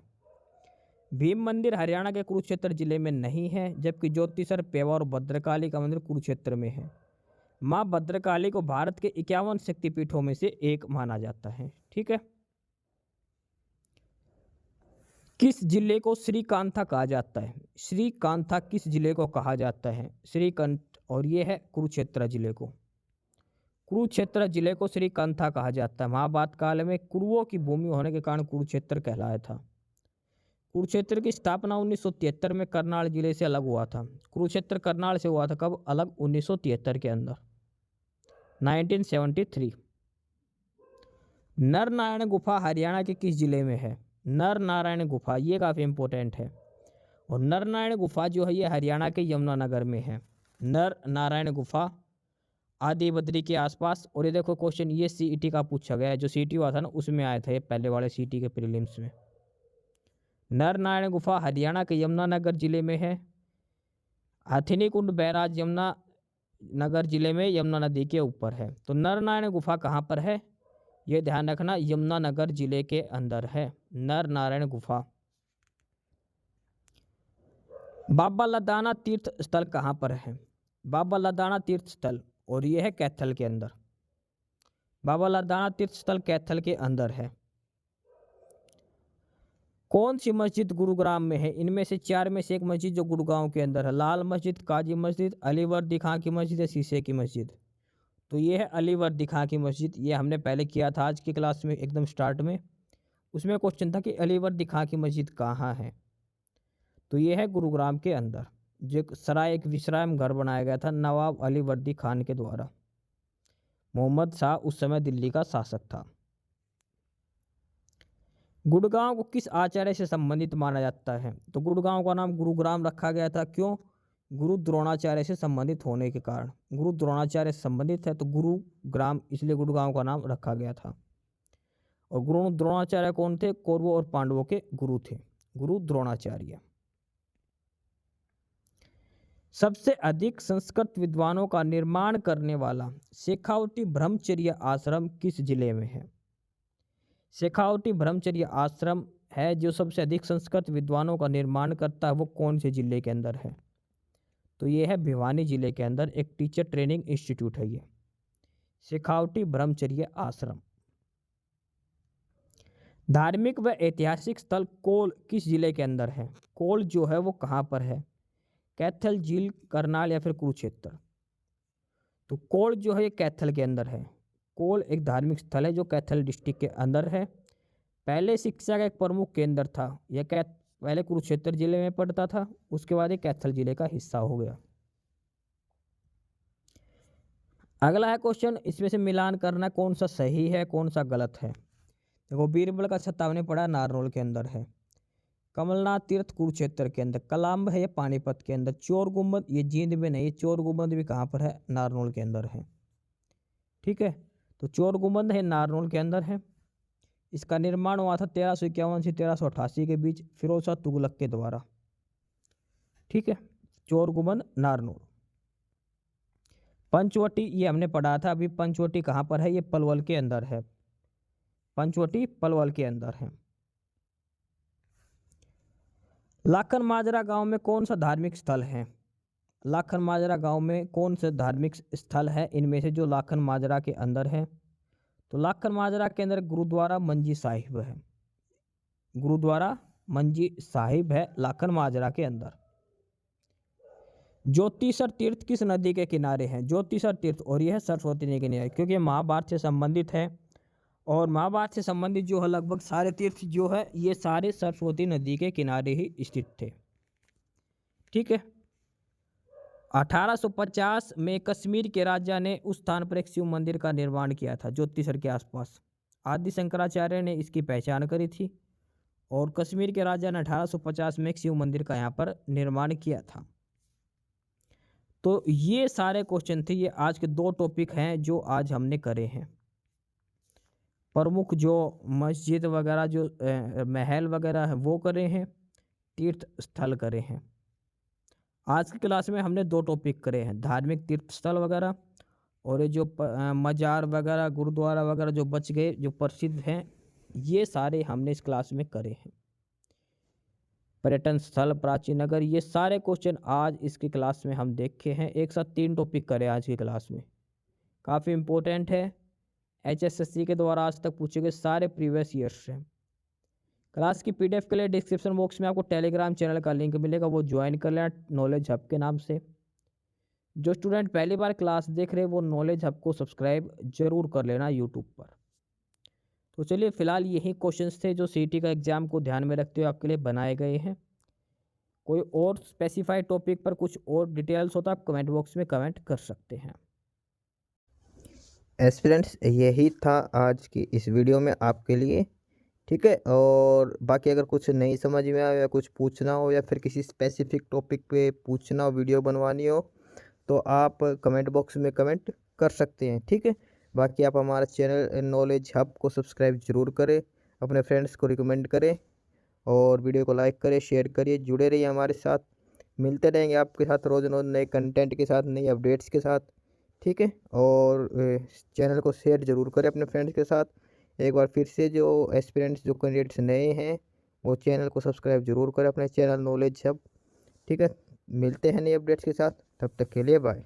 भीम मंदिर हरियाणा के कुरुक्षेत्र जिले में नहीं है, जबकि ज्योतिसर, पेवा और भद्रकाली का मंदिर कुरुक्षेत्र में है। माँ भद्रकाली को भारत के 51 शक्तिपीठों में से एक माना जाता है। ठीक है। किस जिले को श्रीकांता कहा जाता है? श्रीकांता किस जिले को कहा जाता है? श्रीकंठ, और ये है कुरुक्षेत्र जिले को। कुरुक्षेत्र जिले को श्रीकांता कहा जाता है। महाभारत काल में कुरुओं की भूमि होने के कारण कुरुक्षेत्र कहलाया था। कुरुक्षेत्र की स्थापना 1973 में करनाल जिले से अलग हुआ था। कुरुक्षेत्र करनाल से हुआ था कब अलग? 1973 के अंदर, 1973। नर नारायण गुफा हरियाणा के किस जिले में है? नर नारायण गुफा ये काफ़ी इंपॉर्टेंट है, और नर नारायण गुफा जो है ये हरियाणा के यमुनानगर में है। नर नारायण गुफा आदि बद्री के आसपास। और ये देखो क्वेश्चन ये सीईटी का पूछा गया है, जो सीईटी हुआ था ना उसमें आया था ये पहले वाले सीईटी के प्रीलिम्स में। नर नारायण गुफा हरियाणा के यमुनानगर जिले में है। हथिनी कुंड बैराज यमुनानगर जिले में यमुना नदी के ऊपर है। तो नर नारायण गुफा कहाँ पर है? ये ध्यान रखना, यमुनानगर जिले के अंदर है नर नारायण गुफा। बाबा लदाना तीर्थ स्थल कहाँ पर है? बाबा लदाना तीर्थ स्थल, और ये है कैथल के अंदर। बाबा लदाना तीर्थ स्थल कैथल के अंदर है। कौन सी मस्जिद गुरुग्राम में है? इनमें से चार में से एक मस्जिद जो गुड़गांव के अंदर है। लाल मस्जिद, काजी मस्जिद, अलीवर्दी खां की मस्जिद या शीशे की मस्जिद? तो ये है अलीवर्दी खां की मस्जिद। ये हमने पहले किया था आज की क्लास में एकदम स्टार्ट में, उसमें क्वेश्चन था कि अलीवर्दी खां की मस्जिद कहाँ है? तो ये है गुरुग्राम के अंदर, जो एक विश्राम घर बनाया गया था नवाब अलीवर्दी खान के द्वारा। मोहम्मद शाह उस समय दिल्ली का शासक था। गुड़गांव को किस आचार्य से संबंधित माना जाता है? तो गुड़गांव का नाम गुरुग्राम रखा गया था, क्यों? गुरु द्रोणाचार्य से संबंधित होने के कारण। गुरु द्रोणाचार्य से संबंधित है तो गुरुग्राम, इसलिए गुड़गांव का नाम रखा गया था। और गुरु द्रोणाचार्य कौन थे? कौरवों और पांडवों के गुरु थे गुरु द्रोणाचार्य। सबसे अधिक संस्कृत विद्वानों का निर्माण करने वाला शेखावटी ब्रह्मचर्य आश्रम किस जिले में है? शेखावटी ब्रह्मचर्य आश्रम है जो सबसे अधिक संस्कृत विद्वानों का निर्माण करता है, वो कौन से जिले के अंदर है? तो ये है भिवानी जिले के अंदर, एक टीचर ट्रेनिंग इंस्टीट्यूट है ये शेखावटी ब्रह्मचर्य आश्रम। धार्मिक व ऐतिहासिक स्थल कोल किस जिले के अंदर है? कोल जो है वो कहाँ पर है? कैथल, झील, करनाल या फिर कुरुक्षेत्र? तो कोल जो है ये कैथल के अंदर है। कोल एक धार्मिक स्थल है जो कैथल डिस्ट्रिक्ट के अंदर है। पहले शिक्षा का एक प्रमुख केंद्र था। यह पहले कुरुक्षेत्र जिले में पड़ता था, उसके बाद ये कैथल जिले का हिस्सा हो गया। अगला है क्वेश्चन, इसमें से मिलान करना कौन सा सही है कौन सा गलत है। देखो, बीरबल का छत्तावनी पड़ा नारनौल के अंदर है। कमलनाथ तीर्थ कुरुक्षेत्र के अंदर। कलाम्ब है ये पानीपत के अंदर। चोर गुम्बद ये जींद में नहीं, चोर गुम्बद भी कहाँ पर है, नारनौल के अंदर है। ठीक है, तो चोर गुम्बद है नारनौल के अंदर है। इसका निर्माण हुआ था 1351 से 1388 के बीच फिरोज शाह तुगलक के द्वारा। ठीक है, चोर गुम्बद नारनौल। पंचवटी ये हमने पढ़ा था अभी। पंचवटी कहाँ पर है, ये पलवल के अंदर है। पंचवटी पलवल के अंदर है। लाखन माजरा गांव में कौन सा धार्मिक स्थल है। लाखन माजरा गांव में कौन सा धार्मिक स्थल है इनमें से जो लाखन माजरा के अंदर है। तो लाखन माजरा के अंदर गुरुद्वारा मंजी साहिब है। गुरुद्वारा मंजी साहिब है लाखन माजरा के अंदर। ज्योतिषर तीर्थ किस नदी के किनारे है। ज्योतिषर तीर्थ, और यह सरस्वती नदी के किनारे, क्योंकि महाभारत से संबंधित है और महाभारत से संबंधित जो है लगभग सारे तीर्थ जो है ये सारे सरस्वती नदी के किनारे ही स्थित थे। ठीक है, 1850 में कश्मीर के राजा ने उस स्थान पर एक शिव मंदिर का निर्माण किया था ज्योतिषर के आसपास। आदि शंकराचार्य ने इसकी पहचान करी थी और कश्मीर के राजा ने 1850 में एक शिव मंदिर का यहाँ पर निर्माण किया था। तो ये सारे क्वेश्चन थे, ये आज के 2 टॉपिक हैं जो आज हमने करे हैं। प्रमुख जो मस्जिद वगैरह जो महल वगैरह है वो करे हैं, तीर्थ स्थल करे हैं। आज की क्लास में हमने 2 टॉपिक करे हैं, धार्मिक तीर्थ स्थल वगैरह और ये जो मजार वगैरह गुरुद्वारा वगैरह जो बच गए जो प्रसिद्ध हैं, ये सारे हमने इस क्लास में करे हैं। पर्यटन स्थल, प्राचीन नगर, ये सारे क्वेश्चन आज इसकी क्लास में हम देखे हैं। एक साथ 3 टॉपिक करे आज की क्लास में, काफ़ी इम्पोर्टेंट है। HSSC के द्वारा आज तक पूछे गए सारे प्रीवियस ईयर्स से। क्लास की PDF के लिए डिस्क्रिप्शन बॉक्स में आपको टेलीग्राम चैनल का लिंक मिलेगा, वो ज्वाइन कर लेना नॉलेज हब के नाम से। जो स्टूडेंट पहली बार क्लास देख रहे हैं वो नॉलेज हब को सब्सक्राइब जरूर कर लेना यूट्यूब पर। तो चलिए, फिलहाल यही क्वेश्चंस थे जो CT का एग्जाम को ध्यान में रखते हुए आपके लिए बनाए गए हैं। कोई और स्पेसिफाइड टॉपिक पर कुछ और डिटेल्स होता है आप कमेंट बॉक्स में कमेंट कर सकते हैं। एस्पिरेंट्स, यही था आज की इस वीडियो में आपके लिए। ठीक है, और बाकी अगर कुछ नहीं समझ में आया या कुछ पूछना हो या फिर किसी स्पेसिफिक टॉपिक पे पूछना हो, वीडियो बनवानी हो, तो आप कमेंट बॉक्स में कमेंट कर सकते हैं। ठीक है, बाकी आप हमारा चैनल नॉलेज हब को सब्सक्राइब जरूर करें, अपने फ्रेंड्स को रिकमेंड करें और वीडियो को लाइक करें, शेयर करिए, जुड़े रहिए हमारे साथ। मिलते रहेंगे आपके साथ रोज़ रोज़ नए कंटेंट के साथ, नई अपडेट्स के साथ। ठीक है, और चैनल को शेयर ज़रूर करें अपने फ्रेंड्स के साथ। एक बार फिर से जो एस्पिरेंट्स जो कैंडिडेट्स नए हैं वो चैनल को सब्सक्राइब जरूर करें अपने चैनल नॉलेज हब। ठीक है, मिलते हैं नए अपडेट्स के साथ, तब तक के लिए बाय।